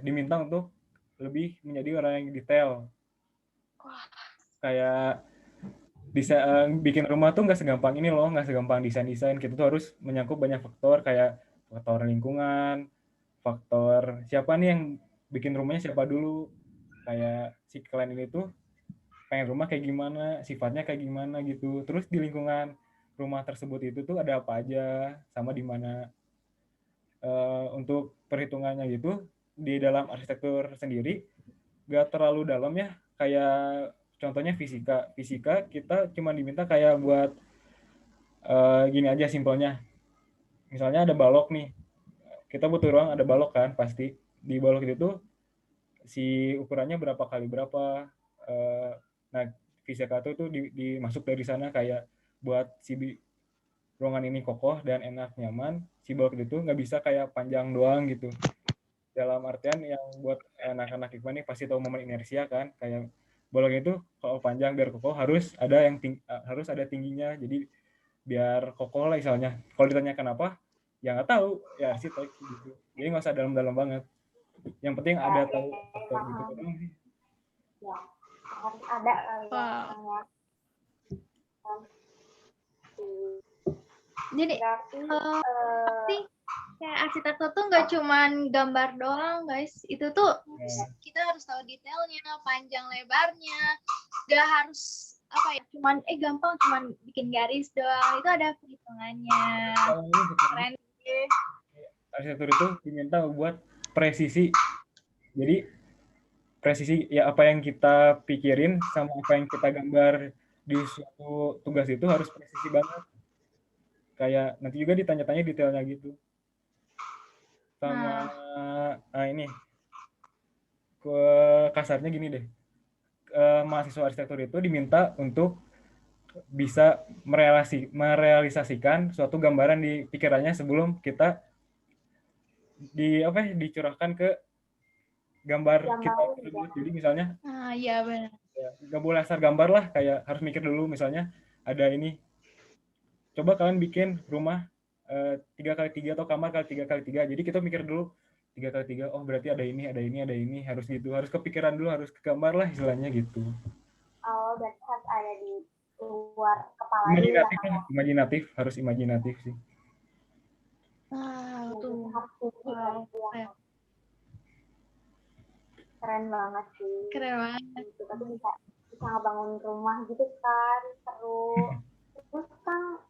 diminta untuk lebih menjadi orang yang detail. Kayak bisa bikin rumah tuh nggak segampang ini loh, nggak segampang desain. Kita tuh harus menyangkut banyak faktor, kayak faktor lingkungan, faktor siapa nih yang bikin rumahnya siapa dulu, kayak si klien ini tuh pengen rumah kayak gimana, sifatnya kayak gimana gitu. Terus di lingkungan rumah tersebut itu tuh ada apa aja, sama di mana. Untuk perhitungannya gitu di dalam arsitektur sendiri gak terlalu dalam ya, kayak contohnya fisika kita cuma diminta kayak buat gini aja simpelnya, misalnya ada balok nih, kita butuh ruang ada balok kan, pasti di balok itu tuh si ukurannya berapa kali berapa. Nah fisika itu dimasuk dari sana, kayak buat si ruangan ini kokoh dan enak nyaman, si balok itu nggak bisa kayak panjang doang gitu. Dalam artian yang buat anak-anak IKMA nih pasti tahu momen inersia kan, kayak balok itu kalau panjang biar kokoh harus ada tingginya, jadi biar kokoh lah misalnya. Kalau ditanya kenapa, ya nggak tahu, ya arsitek gitu. Jadi nggak usah dalam-dalam banget. Yang penting ada tahu faktor gitu doang sih. Ya, harus ada kali ya. Jadi kayak arsitektur tuh nggak cuman gambar doang guys, itu tuh kita harus tahu detailnya, panjang lebarnya, nggak harus cuman gampang cuman bikin garis doang, itu ada perhitungannya. Keren sih. Arsitektur itu diminta buat presisi, jadi presisi ya, apa yang kita pikirin sama apa yang kita gambar di suatu tugas itu harus presisi banget. Kayak nanti juga ditanya-tanya detailnya gitu. Sama ini kasarnya gini deh, mahasiswa arsitektur itu diminta untuk bisa merealisasikan suatu gambaran di pikirannya sebelum kita dicurahkan ke gambar kita tersebut. Jadi misalnya iya benar, nggak boleh asal gambar lah, kayak harus mikir dulu. Misalnya ada ini, coba kalian bikin rumah 3x3 atau kamar kali 3x3, jadi kita mikir dulu 3x3, oh berarti ada ini, harus gitu, harus kepikiran dulu, harus kegambar lah istilahnya gitu. Oh, berarti harus ada di luar kepala dulu ya, Imajinatif Kak. lah, imajinatif, harus imajinatif sih. Wow, Jadi tuh. harus tinggi Wow, berarti ya. keren. Keren banget sih. Keren banget. Gitu, tapi bisa ngebangun rumah gitu kan, seru. Terus kan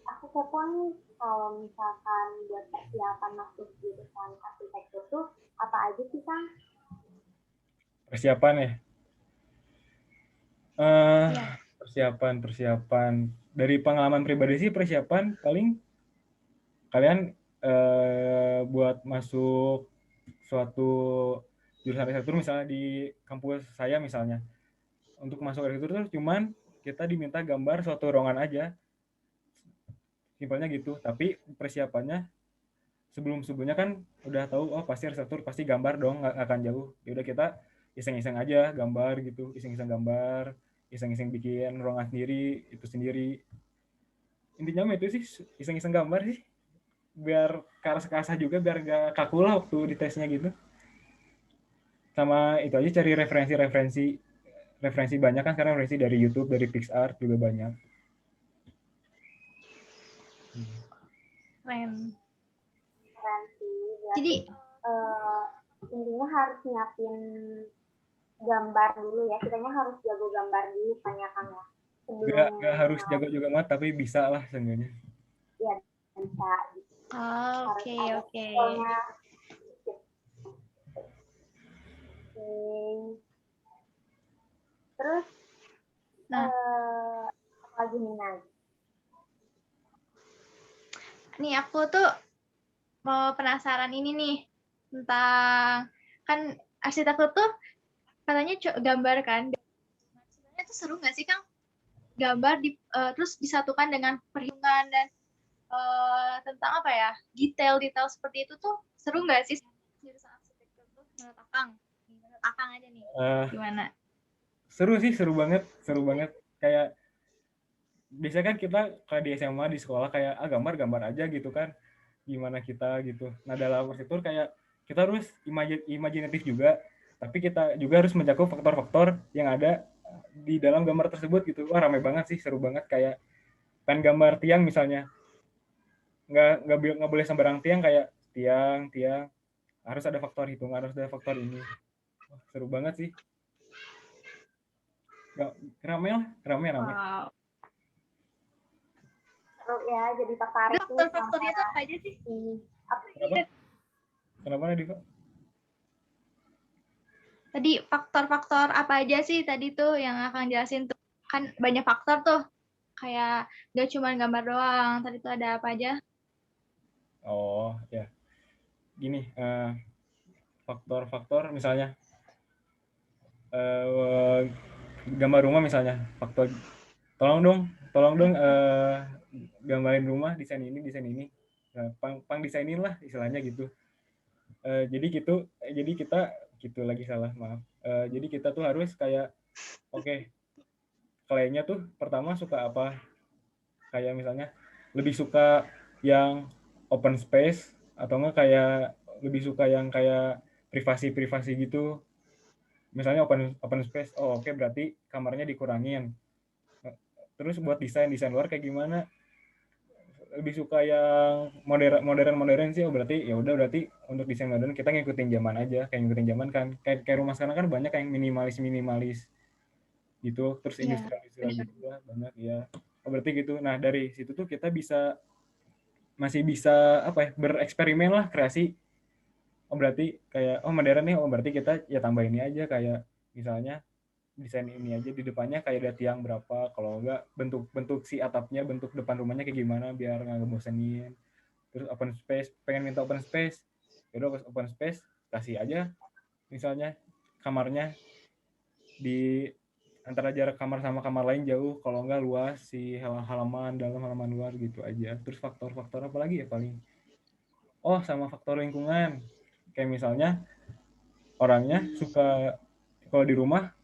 aku kepo nih, kalau misalkan buat persiapan masuk jurusan arsitektur tuh apa aja sih, Kang? Persiapan ya. Iya. Persiapan. Dari pengalaman pribadi sih persiapan paling kalian buat masuk suatu jurusan arsitektur misalnya di kampus saya misalnya. Untuk masuk arsitektur tuh cuman kita diminta gambar suatu ruangan aja. Simpelnya gitu. Tapi persiapannya sebelumnya kan udah tahu oh pasti arsitektur pasti gambar dong, nggak akan jauh. Ya udah kita iseng-iseng aja gambar gitu, iseng-iseng gambar, iseng-iseng bikin ruangan sendiri, itu sendiri. Intinya mah itu sih, iseng-iseng gambar sih. Biar kasah juga, biar gak kaku lah waktu di tesnya gitu. Sama itu aja cari referensi banyak kan, karena referensi dari YouTube, dari PixArt juga banyak. Keren. Keren sih. Jadi intinya harus nyiapin gambar dulu ya. Kitanya harus jago gambar dulu kan ya, Kang ya. Gak harus jago juga mah, tapi bisa lah seenggaknya. Iya, bisa. Oke. Terus Nah. apa lagi nih, Naz? Nih aku tuh mau penasaran ini nih tentang kan arsitektur tuh katanya gambar kan. Sebenarnya tuh seru nggak sih, Kang? Gambar terus disatukan dengan perhitungan dan tentang apa ya, detail-detail seperti itu tuh seru nggak sih jurusan arsitektur tuh menurut Akang? Menurut Akang aja nih, gimana? Seru sih, seru banget. Kayak biasanya kan kita kayak di SMA, di sekolah kayak gambar aja gitu kan, gimana kita gitu. Nah dalam arsitektur kayak kita harus imajinatif juga, tapi kita juga harus mencakup faktor-faktor yang ada di dalam gambar tersebut gitu. Wah ramai banget sih, seru banget. Kayak pengen gambar tiang misalnya, nggak boleh sembarang tiang, kayak tiang harus ada faktor hitungan, harus ada faktor ini. Wah, seru banget sih. Ramai. Wow. Seru ya, jadi tertarik. Faktor-faktornya tuh apa aja sih? Kenapa Diva? Tadi faktor-faktor apa aja sih tadi tuh yang Akang jelasin tuh? Kan banyak faktor tuh. Kayak nggak cuma gambar doang. Tadi tuh ada apa aja? Oh, ya. Gini, faktor-faktor misalnya gambar rumah misalnya. Faktor tolong dong gambarin rumah desain ini. Nah, pang desainin lah istilahnya gitu. Jadi kita gitu lagi salah, maaf. Jadi kita tuh harus kayak kliennya tuh pertama suka apa, kayak misalnya lebih suka yang open space atau enggak kayak lebih suka yang kayak privasi gitu. Misalnya open space, oke, berarti kamarnya dikurangin. Terus buat desain luar kayak gimana, lebih suka yang modern sih, berarti untuk desain modern kita ngikutin zaman aja, kan kayak rumah sekarang kan banyak yang minimalis gitu, terus industrial juga banyak ya. Berarti gitu. Nah dari situ tuh kita masih bisa bereksperimen lah, kreasi. Berarti kayak modern nih, berarti kita ya tambah ini aja, kayak misalnya desain ini aja di depannya kayak ada tiang berapa, kalau enggak bentuk si atapnya, bentuk depan rumahnya kayak gimana biar nggak ngebosenin. Terus open space, pengen minta open space, yaudah open space kasih aja misalnya kamarnya di antara jarak kamar sama kamar lain jauh, kalau enggak luas si halaman dalam, halaman luar gitu aja. Terus faktor-faktor apa lagi ya paling, sama faktor lingkungan, kayak misalnya orangnya suka kalau di rumah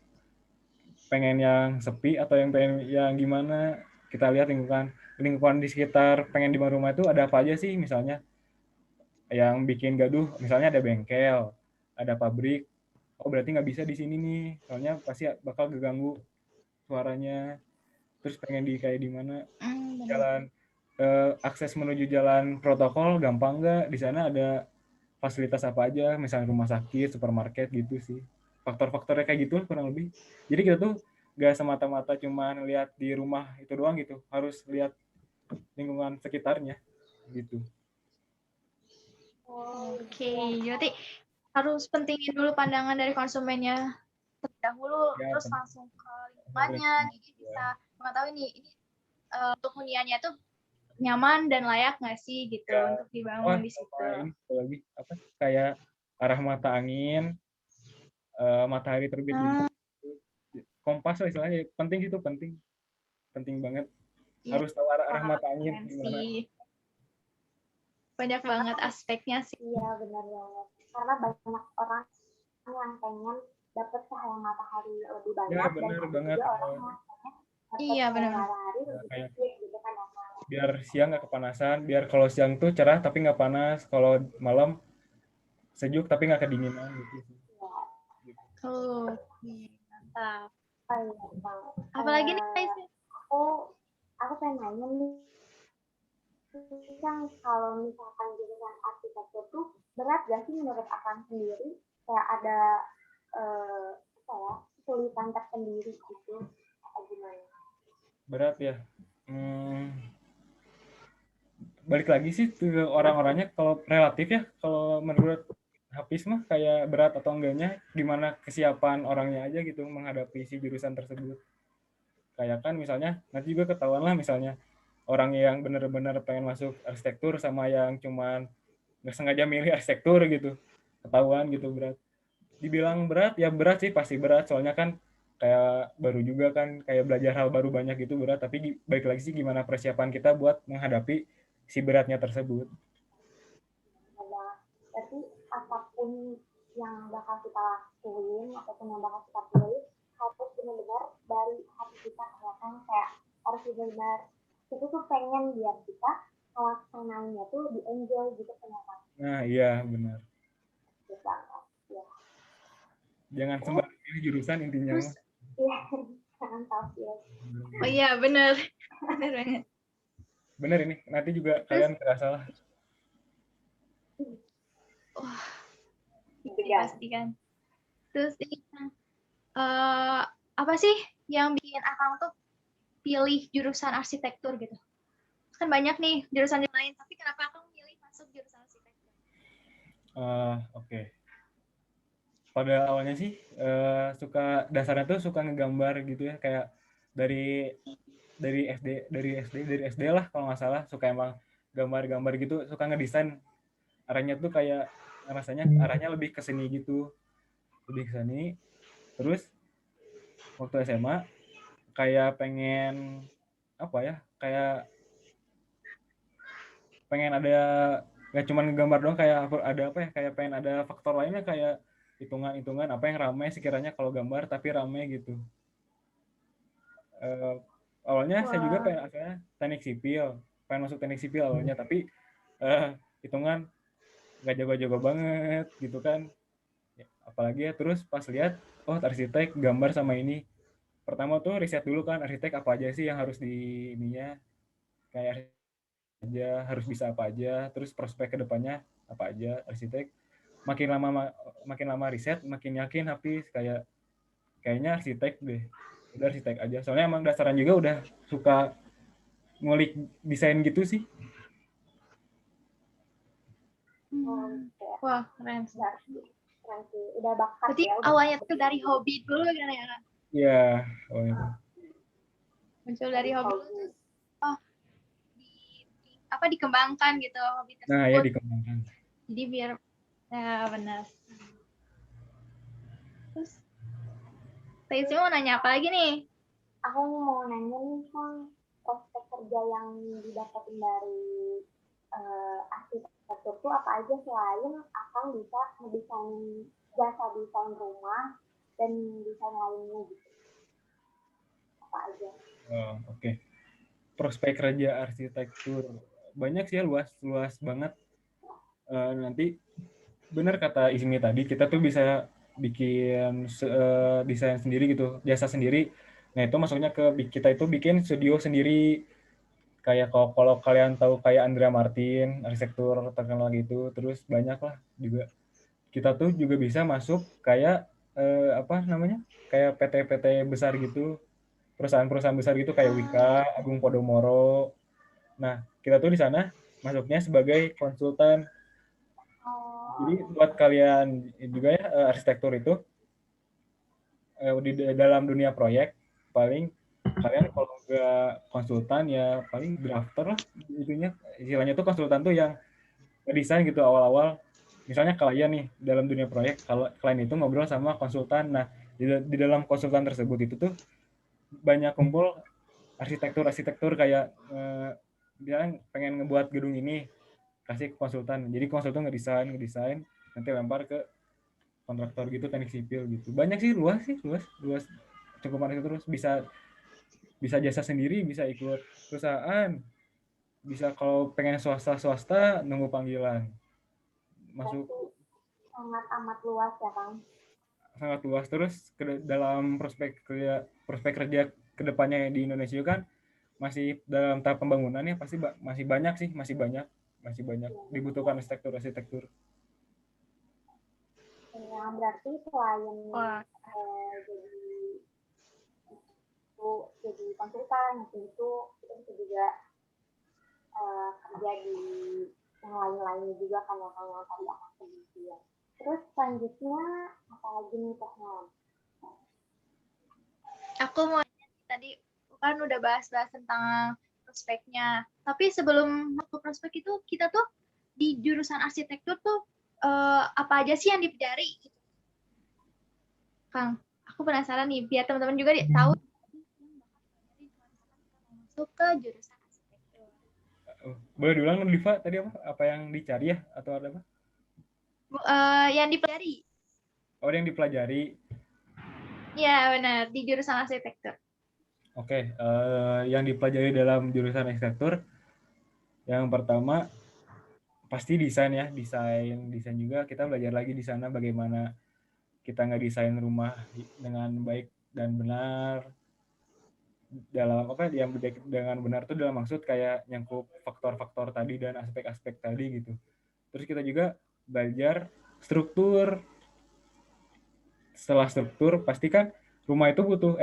pengen yang sepi atau yang pengen yang gimana. Kita lihat lingkungan di sekitar pengen di rumah itu ada apa aja sih, misalnya yang bikin gaduh, misalnya ada bengkel, ada pabrik, oh berarti nggak bisa di sini nih, soalnya pasti bakal keganggu suaranya. Terus pengen di kayak di mana benar. jalan akses menuju jalan protokol gampang nggak? Di sana ada fasilitas apa aja, misalnya rumah sakit, supermarket gitu sih. Faktor-faktornya kayak gitu kurang lebih. Jadi kita tuh nggak semata-mata cuman lihat di rumah itu doang gitu, harus lihat lingkungan sekitarnya gitu. Oke, berarti harus pentingin dulu pandangan dari konsumennya terlebih dahulu, Ya, terus langsung ke lingkungannya, jadi bisa mengetahui nih ini untuk huniannya tuh nyaman dan layak nggak sih gitu Ya. untuk dibangun di situ. Ini lagi apa? Kayak arah mata angin, matahari terbit gitu. Kompas lah istilahnya, penting itu penting banget. Iya. Harus tahu arah Wah, mata angin keren gimana. sih. Banyak banget aspeknya sih. Iya benar banget. Karena banyak orang yang pengen dapat cahaya matahari lebih banyak Ya, dan benar ada banget. juga orang yang pengen dapat Iya, cahaya benar. matahari lebih Kayak sedikit gitu kan ya. biar siang nggak kepanasan, biar kalau siang tuh cerah tapi nggak panas, kalau malam sejuk tapi nggak kedinginan gitu sih. Oh, mantap. Oh, iya, Bang. Apalagi nih, Aisyah? Aku pengen nanya nih, kan kalau misalkan jurusan arsitektur tuh berat gak sih menurut Akang sendiri? Kayak ada kesulitan tersendiri gitu, kayak gimana? Berat ya. Balik lagi sih ke orang-orangnya, kalau relatif ya, kalau menurut Hafiz mah kayak berat atau enggaknya gimana kesiapan orangnya aja gitu menghadapi si jurusan tersebut. Kayak kan misalnya nanti juga ketahuan lah misalnya orang yang benar-benar pengen masuk arsitektur sama yang cuman nggak sengaja milih arsitektur gitu, ketahuan gitu berat. Dibilang berat ya berat sih, pasti berat, soalnya kan kayak baru juga kan, kayak belajar hal baru banyak gitu berat, tapi balik lagi sih gimana persiapan kita buat menghadapi si beratnya tersebut. Berarti apapun yang bakal kita lakuin ataupun yang bakal kita pilih harus benar-benar dari hati kita, ya kan? Kayak harus benar-benar kita tuh pengen biar kita melaksanainnya tuh di enjoy gitu kan. Nah iya benar. Ya. Jangan sembarang pilih jurusan intinya mah. Iya, jangan tahu ya. Oh iya benar. Benar banget. Bener ini, nanti juga kalian kerasa lah. Wah, pasti kan. Terus ini apa sih yang bikin Akang tuh pilih jurusan arsitektur gitu? Kan banyak nih jurusan yang lain, tapi kenapa Akang milih masuk jurusan arsitektur? Oke. Pada awalnya sih dasarnya tuh suka ngegambar gitu ya, kayak dari SD lah kalau nggak salah, suka emang gambar-gambar gitu, suka ngedesain. Arahnya tuh kayak rasanya arahnya lebih ke seni gitu, lebih ke seni. Terus waktu SMA kayak pengen apa ya, kayak pengen ada nggak cuma ngegambar doang, kayak ada apa ya, kayak pengen ada faktor lainnya, kayak hitungan apa yang ramai sekiranya kalau gambar tapi ramai gitu. Awalnya saya juga pengen asalnya teknik sipil, pengen masuk teknik sipil awalnya, tapi hitungan nggak jago-jago banget gitu kan. Apalagi ya, terus pas lihat oh arsitek gambar sama ini, pertama tuh riset dulu kan arsitek apa aja sih yang harus di ininya, kayak aja harus bisa apa aja, terus prospek kedepannya apa aja arsitek. Makin lama riset makin yakin Hafiz kayaknya arsitek deh, udah arsitek aja, soalnya emang dasaran juga udah suka ngulik desain gitu sih. Wah keren sih. Udah bakat. Berarti ya, awalnya tuh dari hobi dulu kan ya? Iya, awalnya. Muncul dari hobi dulu, dikembangkan gitu hobi tersebut. Nah ya dikembangkan. Jadi biar ya benar. Terus saya mau nanya apa lagi nih? Aku mau nanya nih Kang, prospek kerja yang didapatin dari arsitektur itu apa aja selain Akang bisa ngedesain jasa desain rumah dan desain lainnya gitu? Apa aja? Oke. Prospek kerja arsitektur banyak sih ya, luas banget. nanti benar kata Ismi tadi, kita tuh bisa bikin desain sendiri gitu, jasa sendiri. Nah itu masuknya kita itu bikin studio sendiri. Kayak kalau kalian tahu kayak Andrea Martin, arsitektur terkenal gitu, terus banyak lah juga. Kita tuh juga bisa masuk kayak apa namanya, kayak PT-PT besar gitu, perusahaan-perusahaan besar gitu kayak Wika, Agung Podomoro. Nah kita tuh di sana masuknya sebagai konsultan. Jadi buat kalian juga ya arsitektur itu di dalam dunia proyek paling kalian kalau nggak konsultan ya paling drafter lah, itunya istilahnya tuh konsultan tuh yang desain gitu awal-awal. Misalnya kalian nih dalam dunia proyek, kalau kalian itu ngobrol sama konsultan, nah di dalam konsultan tersebut itu tuh banyak kumpul arsitektur kayak bilang pengen ngebuat gedung ini, kasih ke konsultan, jadi konsultan ngedesain nanti lempar ke kontraktor gitu, teknik sipil gitu. Banyak sih, luas cukup itu, terus bisa jasa sendiri, bisa ikut perusahaan, bisa kalau pengen swasta nunggu panggilan masuk. Sangat amat luas ya Kang. Sangat luas. Terus dalam prospek kerja kedepannya di Indonesia kan masih dalam tahap pembangunannya, pasti masih banyak dibutuhkan arsitektur. Yang berarti selain jadi konsultan itu kita bisa juga kerja di yang lain-lainnya juga kan yang tadi aku sebutkan. Terus selanjutnya apa lagi nih Tehnan? Aku mau tadi kan udah bahas-bahas tentang prospeknya. Tapi sebelum masuk prospek itu kita tuh di jurusan arsitektur tuh apa aja sih yang dipelajari gitu. Kang, aku penasaran nih biar teman-teman juga tahu masuk ke jurusan arsitektur. Boleh diulang Diva tadi apa yang dicari ya atau ada apa? Yang dipelajari. Oh, yang dipelajari. Ya benar, di jurusan arsitektur. Oke, yang dipelajari dalam jurusan arsitektur yang pertama pasti desain ya, desain juga kita belajar lagi di sana bagaimana kita ngedesain rumah dengan baik dan benar. Dalam yang dengan benar tuh dalam maksud kayak nyangkup faktor-faktor tadi dan aspek-aspek tadi gitu. Terus kita juga belajar struktur. Setelah struktur pasti kan rumah itu butuh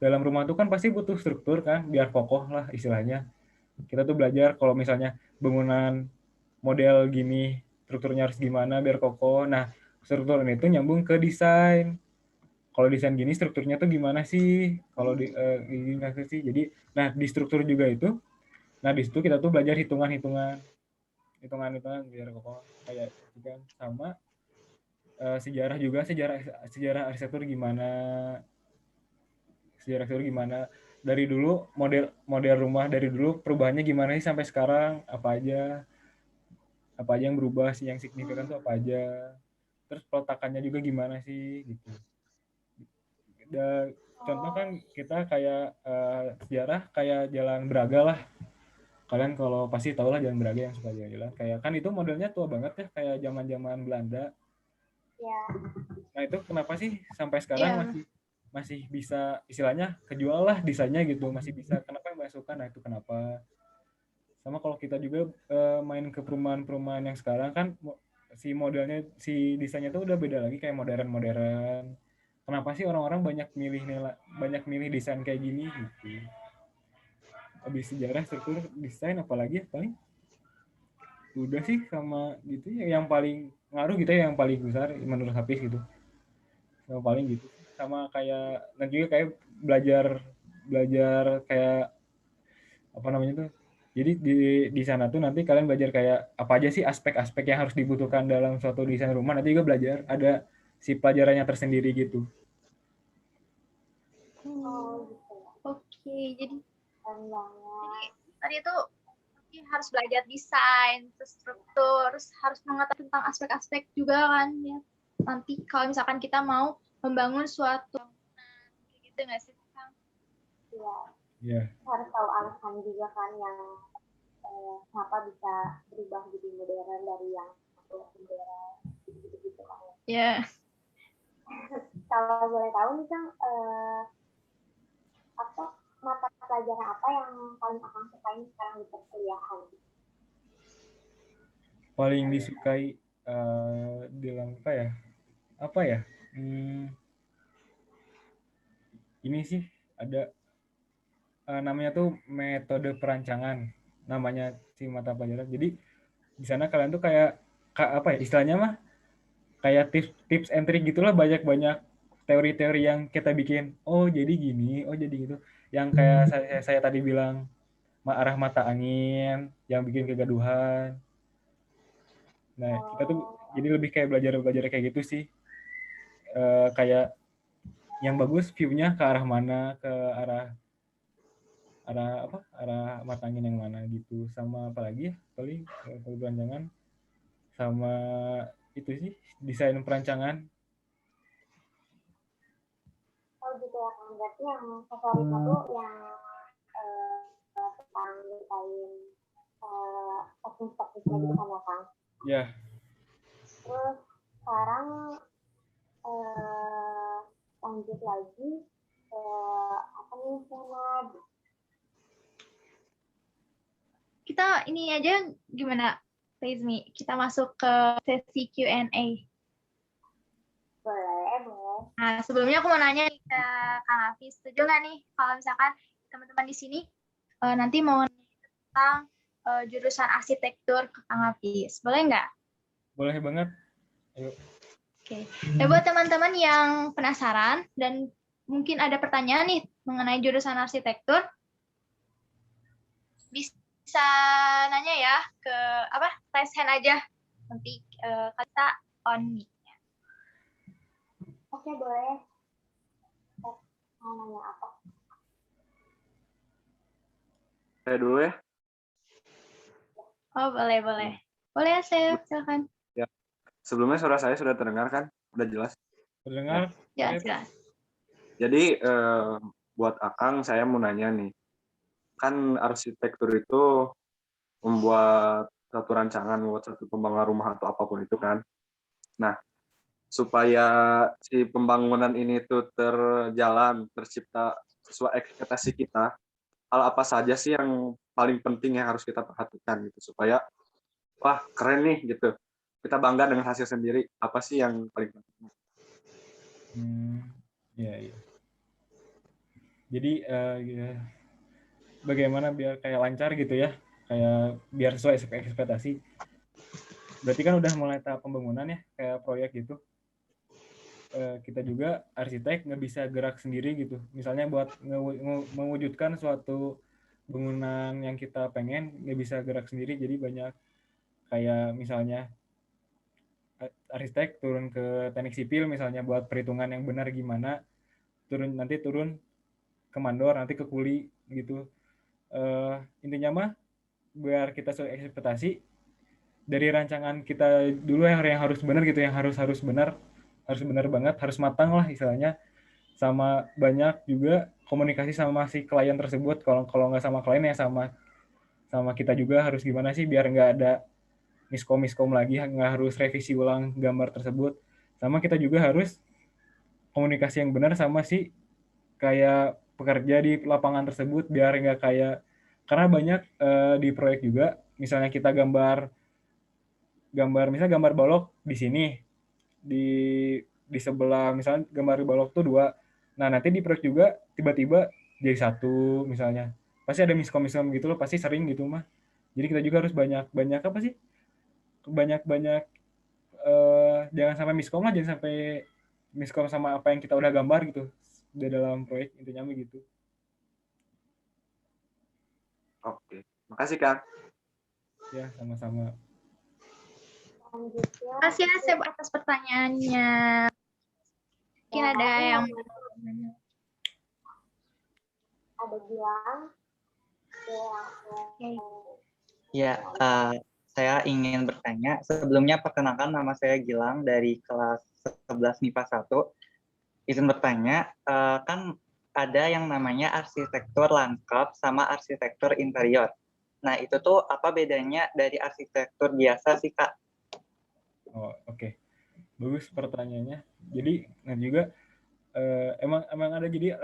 dalam rumah itu kan pasti butuh struktur kan biar kokoh lah istilahnya. Kita tuh belajar kalau misalnya bangunan model gini strukturnya harus gimana biar kokoh. Nah, struktur ini tuh nyambung ke desain. Kalau desain gini strukturnya tuh gimana sih? Kalau gimana sih? Jadi, nah di struktur juga itu, nah di situ kita tuh belajar hitungan biar kokoh kayak gitu kan. Sama sejarah juga, sejarah arsitektur gimana, dari dulu model rumah dari dulu perubahannya gimana sih sampai sekarang, apa aja yang berubah sih, yang signifikan tuh apa aja, terus peletakannya juga gimana sih gitu. Dan contoh kan kita kayak sejarah kayak Jalan Braga lah, kalian kalau pasti tahu lah Jalan Braga yang suka jalan-jalan, kayak kan itu modelnya tua banget ya, kayak zaman Belanda. Ya. Nah itu kenapa sih sampai sekarang masih bisa istilahnya kejual lah desainnya gitu, masih bisa, kenapa yang masukkan? Nah itu kenapa. Sama kalau kita juga main ke perumahan yang sekarang kan si modelnya, si desainnya tuh udah beda lagi, kayak modern. Kenapa sih orang-orang banyak milih desain kayak gini gitu. Habis sejarah, struktur, desain, apalagi paling udah sih sama gitu ya, yang paling ngaruh gitu ya, yang paling besar menurut Hafiz gitu. Yang paling gitu. Sama kayak dan juga kayak belajar kayak apa namanya tuh. Jadi di sana tuh nanti kalian belajar kayak apa aja sih aspek-aspek yang harus dibutuhkan dalam suatu desain rumah. Nanti juga belajar ada si pelajarannya tersendiri gitu. Oke, jadi tadi itu harus belajar desain, struktur, terus harus mengetahui tentang aspek-aspek juga kan ya. Nanti kalau misalkan kita mau membangun suatu gitu nggak sih Kang? Iya. Harus tahu alasan juga kan yang kenapa bisa berubah jadi modern dari yang waktu bendera gitu kan. Ya. Kalau boleh tahu nih Kang, apa mata pelajaran apa yang paling Akang sukain sekarang di perkuliahan? Paling disukai dalam apa ya? Ini sih ada namanya tuh metode perancangan, namanya si mata pelajaran. Jadi di sana kalian tuh kayak apa ya istilahnya mah kayak tips and trick gitulah, banyak teori-teori yang kita bikin. Oh jadi gini, oh jadi gitu. Yang kayak saya tadi bilang arah mata angin yang bikin kegaduhan. Nah kita tuh jadi lebih kayak belajar kayak gitu sih. Kayak yang bagus view-nya ke arah mana, ke arah mata angin yang mana gitu. Sama apalagi ya paling perancangan sama itu sih desain perancangan. Oh gitu ya Kang, berarti yang favoritnya tuh yang tentang desain teknis-teknisnya gitu kan ya Kang? Ya. Terus sekarang lanjut lagi ke apa nih Senad? Kita ini aja gimana, Rizmi? Kita masuk ke sesi Q&A. Boleh. Nah, sebelumnya aku mau nanya nih ke Kang Hafiz, setuju nggak nih kalau misalkan teman-teman di sini nanti mau tentang jurusan arsitektur ke Kang Hafiz, boleh nggak? Boleh banget. Ayo. Oke. Buat teman-teman yang penasaran dan mungkin ada pertanyaan nih mengenai jurusan arsitektur, bisa nanya ya ke raise hand aja, nanti kita on mic. Oke, boleh. Mau nanya apa? Saya dulu ya. Oh, boleh. Boleh ya, saya silakan. Ya. Sebelumnya suara saya sudah terdengar kan? Udah jelas? Terdengar? Ya, jelas. Jadi buat Akang saya mau nanya nih. Kan arsitektur itu membuat satu rancangan, membuat satu pembangunan rumah atau apapun itu kan. Nah, supaya si pembangunan ini tuh terjalan, tercipta sesuai ekspektasi kita, hal apa saja sih yang paling penting yang harus kita perhatikan gitu supaya wah keren nih gitu, kita bangga dengan hasil sendiri, apa sih yang paling penting? Iya. Jadi bagaimana biar kayak lancar gitu ya, kayak biar sesuai ekspektasi. Berarti kan udah mulai tahap pembangunan ya, kayak proyek gitu. Kita juga arsitek nggak bisa gerak sendiri gitu. Misalnya buat mewujudkan suatu bangunan yang kita pengen, nggak bisa gerak sendiri. Jadi banyak kayak misalnya arsitek turun ke teknik sipil misalnya buat perhitungan yang benar gimana, turun ke mandor, nanti ke kuli gitu. Intinya mah biar kita sesuai ekspektasi dari rancangan kita dulu yang harus benar gitu, yang harus benar banget, harus matang lah istilahnya. Sama banyak juga komunikasi sama si klien tersebut. Kalau nggak sama klien ya sama kita juga harus gimana sih biar nggak ada miskom lagi, nggak harus revisi ulang gambar tersebut. Sama kita juga harus komunikasi yang benar sama si kayak pekerja di lapangan tersebut, biar nggak kayak, karena banyak di proyek juga misalnya kita gambar misalnya gambar balok di sini, di sebelah misalnya gambar balok tuh 2, nah nanti di proyek juga tiba-tiba jadi 1 misalnya, pasti ada miskom gitu loh, pasti sering gitu mah. Jadi kita juga harus banyak apa sih, banyak jangan sampai miskom lah, jangan sampai miskom sama apa yang kita udah gambar gitu di dalam proyek, intinya begitu. Oke, makasih Kang. Ya, sama-sama. Terima kasih Asep atas pertanyaannya. Mungkin ada yang ada Gilang. Ya, saya ingin bertanya. Sebelumnya perkenalkan, nama saya Gilang dari kelas 11 MIPA 1. Izin bertanya, kan ada yang namanya arsitektur lanskap sama arsitektur interior. Nah, itu tuh apa bedanya dari arsitektur biasa sih, Kak? Oh, oke. Bagus pertanyaannya. Jadi nanti juga emang ada, jadi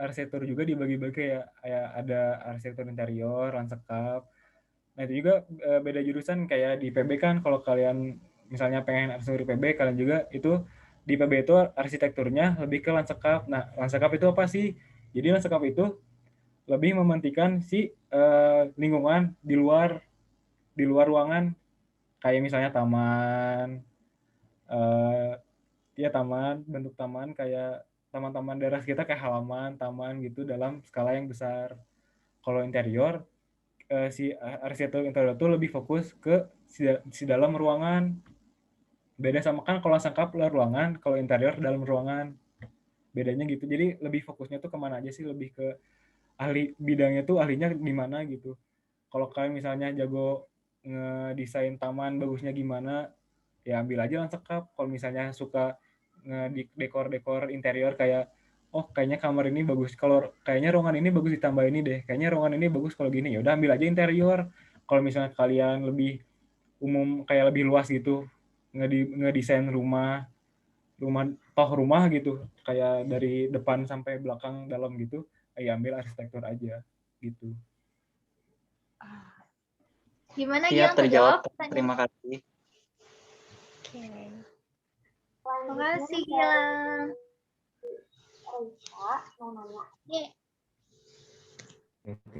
arsitektur juga dibagi-bagi kayak ada arsitektur interior, lanskap. Nah itu juga beda jurusan, kayak di PB kan kalau kalian misalnya pengen arsitektur di PB, kalian juga itu di PB itu arsitekturnya lebih ke lanskap. Nah lanskap itu apa sih? Jadi lanskap itu lebih mementingkan si lingkungan di luar ruangan, kayak misalnya taman, ya taman, bentuk taman kayak taman-taman daerah kita, kayak halaman, taman gitu dalam skala yang besar. Kalau interior, si arsitektur interior itu lebih fokus ke si dalam ruangan. Beda sama kan kalau sangkap luar ruangan, kalau interior dalam ruangan. Bedanya gitu. Jadi lebih fokusnya tuh kemana aja sih, lebih ke ahli bidangnya tuh, ahlinya di mana gitu. Kalau kalian misalnya jago ngedesain taman bagusnya gimana, ya ambil aja lanskap. Kalau misalnya suka ngedekor interior kayak, oh kayaknya kamar ini bagus, kalau kayaknya ruangan ini bagus ditambah ini deh, kayaknya ruangan ini bagus kalau gini, ya udah ambil aja interior. Kalau misalnya kalian lebih umum, kayak lebih luas gitu, ngedesain rumah rumah gitu, kayak dari depan sampai belakang dalam gitu, ya ambil arsitektur aja gitu. Gimana Siap, Gilang, terjawab. terjawab? Terima kasih. Oke. Terima kasih Gilang. Reisa mau nanya.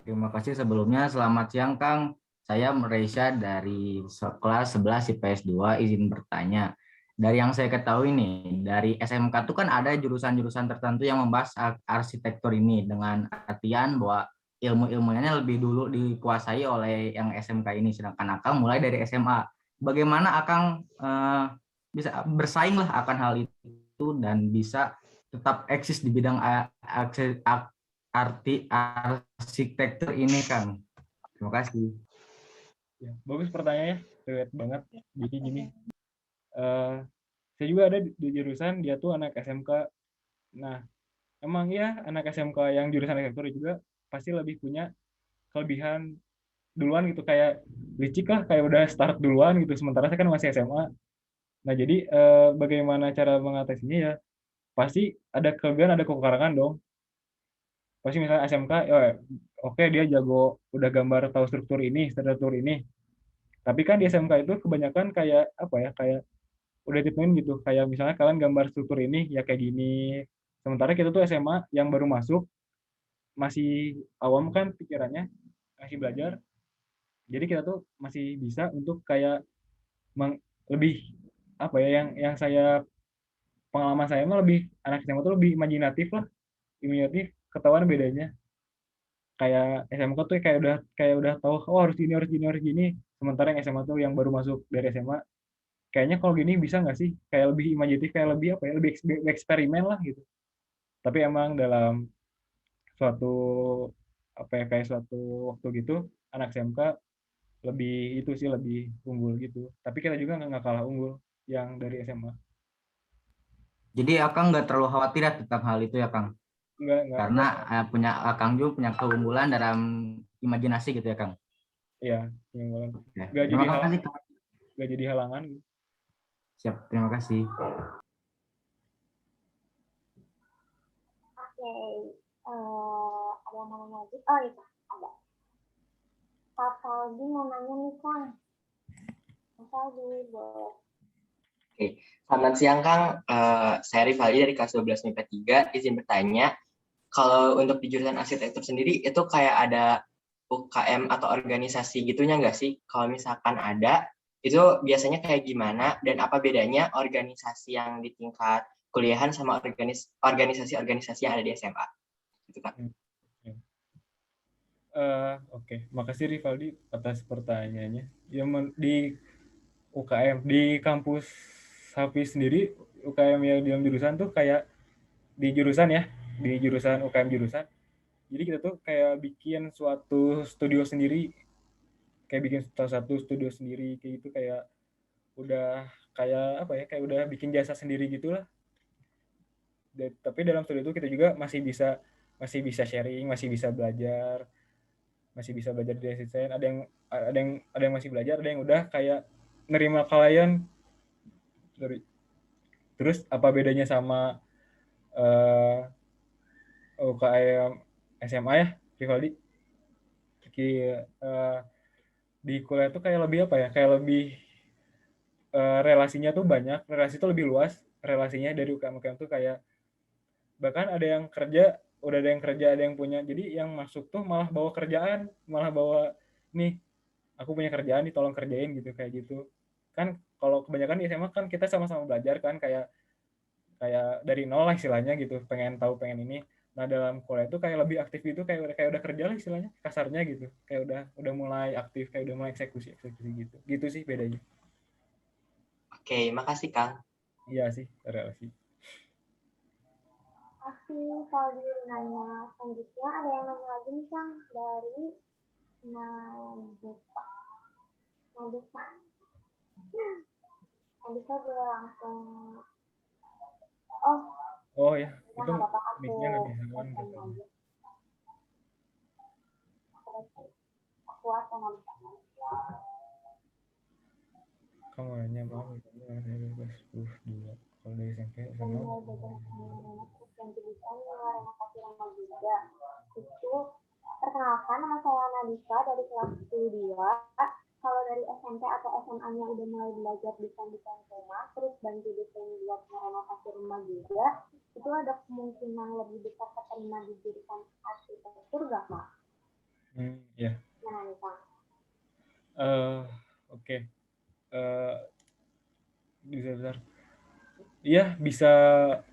Terima kasih sebelumnya. Selamat siang Kang. Saya Reisa dari kelas 11 IPS 2, izin bertanya. Dari yang saya ketahui nih, dari SMK itu kan ada jurusan-jurusan tertentu yang membahas arsitektur ini, dengan artian bahwa ilmu-ilmunya lebih dulu dikuasai oleh yang SMK ini, sedangkan Akang mulai dari SMA. Bagaimana Akang bisa bersaing lah akan hal itu dan bisa tetap eksis di bidang arsitektur ini, Kang? Terima kasih. Ya, bagus pertanyaannya, relate banget. Jadi gini, saya juga ada di jurusan, dia tuh anak SMK. Nah, emang ya anak SMK yang jurusan arsitektur juga pasti lebih punya kelebihan duluan gitu, kayak licik lah, kayak udah start duluan gitu. Sementara saya kan masih SMA. Nah, jadi bagaimana cara mengatasinya ya? Pasti ada kelebihan, ada kekurangan dong. Pasti misalnya SMK, oke, dia jago, udah gambar, tahu struktur ini. Tapi kan di SMK itu kebanyakan kayak apa ya, kayak udah ditentuin gitu. Kayak misalnya kalian gambar struktur ini ya kayak gini. Sementara kita tuh SMA yang baru masuk, masih awam kan pikirannya, masih belajar. Jadi kita tuh masih bisa untuk kayak lebih apa ya, yang saya, pengalaman saya mah lebih, anak SMA tuh lebih imajinatif, ketahuan bedanya. Kayak SMK tuh kayak udah tahu, oh harus gini. Sementara yang SMA tuh yang baru masuk dari SMA, kayaknya kalau gini bisa nggak sih, kayak lebih imajinatif, kayak lebih apa ya, lebih eksperimen lah gitu. Tapi emang dalam suatu apa ya, kayak suatu waktu gitu, anak SMK lebih itu sih, lebih unggul gitu. Tapi kita juga nggak kalah unggul yang dari SMA. Jadi Akang nggak terlalu khawatir ya tentang hal itu ya, Kang? Enggak. Karena Akang juga punya keunggulan dalam imajinasi gitu ya, Kang? Iya, keunggulan. Ya. Nggak jadi halangan gitu. Siap, terima kasih. Oke, ada yang mau nanya lagi? Oh iya, ada. Pak Faldi mau nanya nih, Kang. Pak Faldi, boleh. Oke, selamat siang Kang. Saya Rivaldi dari kelas 12 MIPA 3. Izin bertanya, kalau untuk di jurusan arsitektur sendiri itu kayak ada UKM atau organisasi gitunya nggak sih? Kalau misalkan ada, itu biasanya kayak gimana dan apa bedanya organisasi yang di tingkat kuliahan sama organisasi-organisasi yang ada di SMA? Gitu, Kak. Oke. Makasih Rivaldi atas pertanyaannya. Ya, di UKM, di kampus Hafiz sendiri, UKM yang dalam jurusan tuh kayak di jurusan UKM jurusan. Jadi kita tuh kayak bikin suatu studio sendiri, kayak bikin satu studio sendiri kayak gitu, kayak udah kayak apa ya, kayak udah bikin jasa sendiri gitulah. Tapi dalam studio itu kita juga masih bisa sharing, masih bisa belajar desain. Ada yang masih belajar, ada yang udah kayak nerima klien Terus apa bedanya sama UKM SMA ya, Rivaldi? Di kuliah tuh kayak lebih apa ya? Kayak lebih relasinya tuh banyak, relasi tuh lebih luas relasinya dari UKM tuh kayak bahkan ada yang kerja, udah ada yang kerja, ada yang punya. Jadi yang masuk tuh malah bawa kerjaan, malah bawa nih aku punya kerjaan nih tolong kerjain gitu kayak gitu. Kan kalau kebanyakan di SMA kan kita sama-sama belajar kan kayak dari nol lah istilahnya gitu, pengen tahu pengen ini. Nah dalam kuliah itu kayak lebih aktif gitu, kayak udah kerja lah istilahnya kasarnya gitu, kayak udah mulai aktif, kayak udah mulai eksekusi gitu sih bedanya. Oke, makasih Kang. Iya sih relasi. Masih kalau nanya selanjutnya ada yang nanya lagi nih Kang dari Nadita. Nadita boleh langsung. Oh ya, itu mic-nya nggak bisa on gitu. Aku atau Nadita. Kamu nanya apa? Saya bebas 22. Kalau dari SMP sama. Itu perkenalkan nama saya Nadita dari kelas 12. Kalau dari SMP atau SMA-nya udah mulai belajar desain rumah, terus bantu desain buat merenovasi rumah juga, itu ada kemungkinan lebih besar keterima di jurusan arsitektur gak, Pak? Ya. Gimana nih, Pak? Oke. Bisa besar. Iya, bisa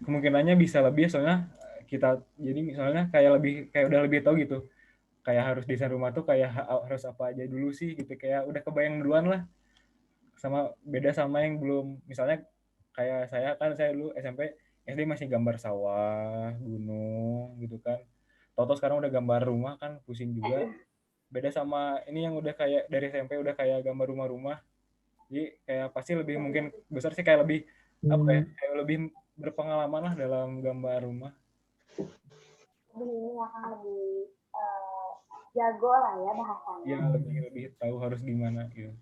kemungkinannya bisa lebih soalnya kita jadi misalnya kayak udah lebih tahu gitu. Kayak harus desain rumah tuh kayak harus apa aja dulu sih gitu, kayak udah kebayang duluan lah. Beda sama yang belum, misalnya kayak saya dulu SMP SD masih gambar sawah, gunung gitu kan. Toto sekarang udah gambar rumah kan pusing juga. Beda sama ini yang udah kayak dari SMP udah kayak gambar rumah-rumah. Jadi kayak pasti lebih mungkin besar sih kayak lebih apa ya, kayak lebih berpengalaman lah dalam gambar rumah. Ini akan lebih jago lah ya bahasanya. Iya, lebih tahu harus gimana gitu.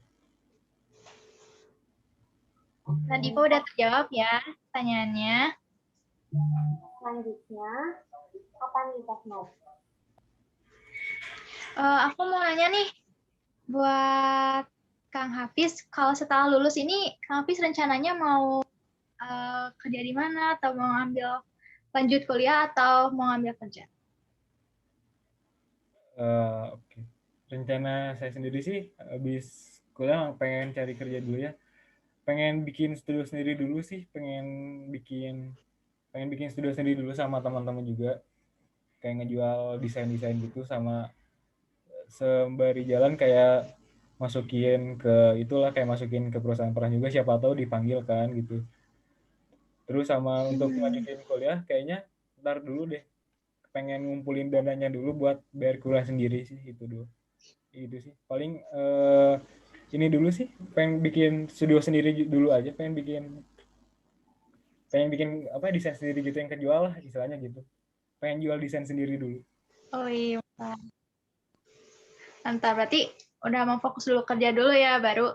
Nah, Diva udah terjawab ya pertanyaannya. Selanjutnya, apa nih Tekno? Aku mau nanya nih, buat Kang Hafiz, kalau setelah lulus ini, Kang Hafiz rencananya mau kerja di mana, atau mau ngambil lanjut kuliah, atau mau ngambil kerja? Oke. Rencana saya sendiri sih, habis kuliah pengen cari kerja dulu ya. Pengen bikin studio sendiri dulu sih, pengen bikin studio sendiri dulu sama teman-teman juga, kayak ngejual desain gitu, sama sembari jalan kayak masukin ke perusahaan juga, siapa tahu dipanggil kan gitu. Terus sama untuk lanjutin kuliah kayaknya ntar dulu deh, pengen ngumpulin dananya dulu buat bayar kuliah sendiri sih, itu sih paling ini dulu sih, pengen bikin studio sendiri dulu aja, pengen bikin apa desain sendiri gitu yang kejual lah istilahnya gitu, pengen jual desain sendiri dulu. Oh iya, mantap. Berarti udah mau fokus dulu kerja dulu ya, baru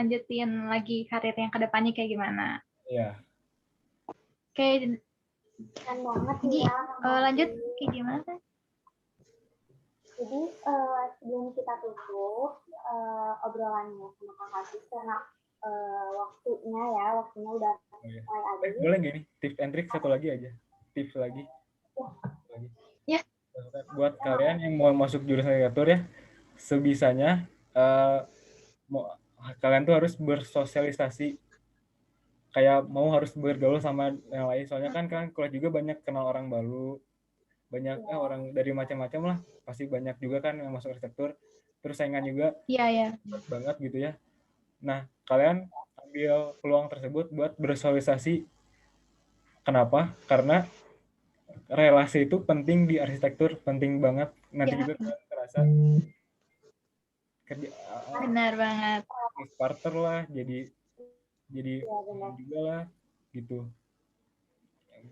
lanjutin lagi karir yang kedepannya kayak gimana. Iya. Oke, keren banget jadi ya. lanjut kayak gimana? Jadi sebelum kita tutup obrolannya sama Kang Hafiz, karena waktunya udah mulai habis. Boleh nggak nih tips and trick satu lagi aja, tips lagi. Ya. Buat kalian yang mau masuk jurusan arsitektur ya, sebisanya kalian tuh harus bersosialisasi, kayak harus bergaul sama yang lain, soalnya kan kuliah juga banyak kenal orang baru, banyak orang dari macam-macam lah, pasti banyak juga kan yang masuk arsitektur, terus saingan juga banget gitu ya. Nah kalian ambil peluang tersebut buat bersosialisasi. Kenapa? Karena relasi itu penting di arsitektur, penting banget. Nanti juga terasa benar banget, partner lah, jadi juga lah gitu.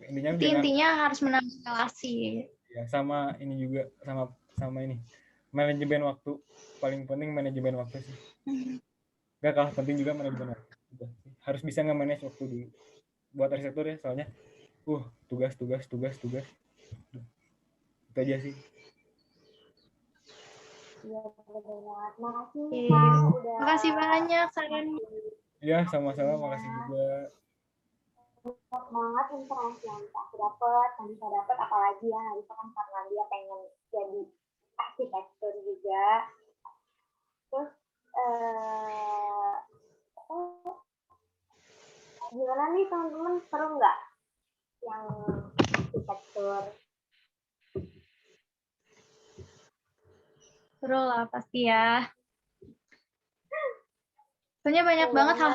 Intinya harus menambah relasi ya, sama ini juga sama ini manajemen waktu, paling penting manajemen waktu sih. Gak kalah penting juga manajemen waktu. harus bisa nge-manage waktu dulu buat arsitektur ya, soalnya tugas. Itu aja sih. Iya, benar banget. Makasih Oke. Kang udah Makasih banyak saran. Ya, sama-sama, makasih juga. banyak banget informasi yang aku dapat, yang bisa dapat apalagi ya Nalisa kan karena dia pengen jadi arsitektur juga. Terus gimana nih teman-teman, seru nggak yang arsitektur? Seru lah pasti ya. Soalnya banyak banget hal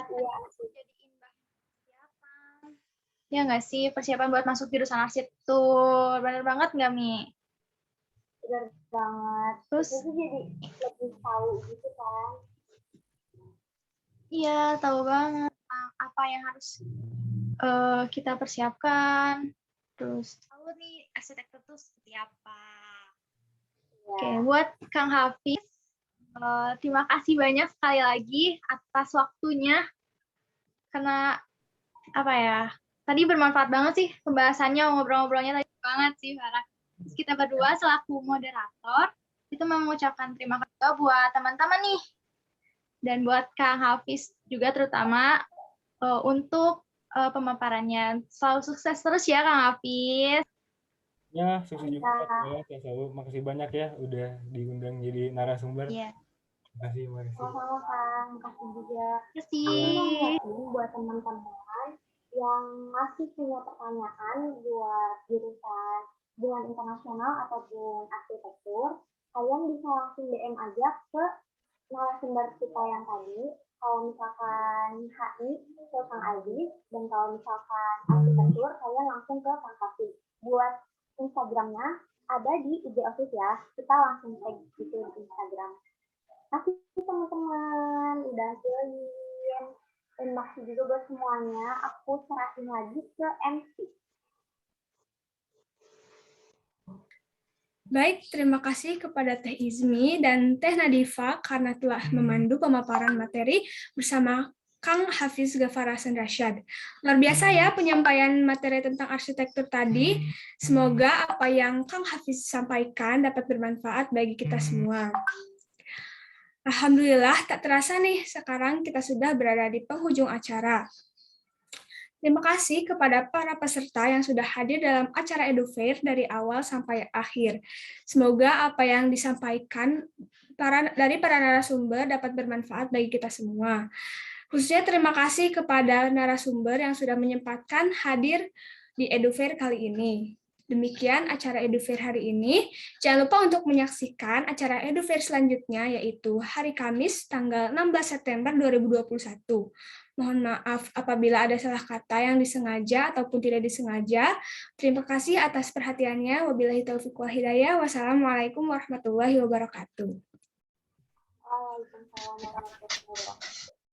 Iya. ya nggak sih, persiapan buat masuk jurusan arsitektur. Bener banget nggak, Mi? Bener banget. Terus itu jadi lebih tahu gitu kan. iya, tahu banget apa yang harus kita persiapkan. Terus tahu nih arsitektur itu seperti apa. Oke, buat Kang Hafiz, terima kasih banyak sekali lagi atas waktunya. Karena apa ya? Tadi bermanfaat banget sih pembahasannya, ngobrol-ngobrolnya tadi banget sih, Farah. Terus kita berdua selaku moderator itu mengucapkan terima kasih buat teman-teman nih. Dan buat Kang Hafiz juga terutama untuk pemaparannya. Selalu sukses terus ya Kang Hafiz. Ya, sukses juga ya, selalu. Makasih banyak ya udah diundang jadi narasumber. Iya. Makasih. Sama-sama Kang, makasih juga. Makasih. Aku mau ngingetin buat teman-teman yang masih punya pertanyaan buat jurusan hubungan internasional ataupun arsitektur, kalian bisa langsung DM aja ke narasumber kita yang tadi. Kalau misalkan HI ke Kang Aziz, dan kalau misalkan arsitektur, kalian langsung ke Kang Hafiz. Buat Instagramnya ada di IG Office ya, kita langsung tag gitu di Instagram. Makasih teman-teman udah join. Dan makasih juga buat semuanya. Aku serahin lagi ke MC. Baik, terima kasih kepada Teh Izmi dan Teh Nadifa karena telah memandu pemaparan materi bersama Kang Hafiz Ghaffar Hasan Rashad. Luar biasa ya penyampaian materi tentang arsitektur tadi. Semoga apa yang Kang Hafiz sampaikan dapat bermanfaat bagi kita semua. Alhamdulillah, tak terasa nih, sekarang kita sudah berada di penghujung acara. Terima kasih kepada para peserta yang sudah hadir dalam acara EduFair dari awal sampai akhir. Semoga apa yang disampaikan dari para narasumber dapat bermanfaat bagi kita semua. Khususnya terima kasih kepada narasumber yang sudah menyempatkan hadir di EduFair kali ini. Demikian acara EduFair hari ini. Jangan lupa untuk menyaksikan acara EduFair selanjutnya, yaitu hari Kamis tanggal 16 September 2021. Mohon maaf apabila ada salah kata yang disengaja ataupun tidak disengaja. Terima kasih atas perhatiannya. Wabillahi taufiq wal hidayah. Wassalamualaikum warahmatullahi wabarakatuh. Waalaikumsalam warahmatullahi wabarakatuh.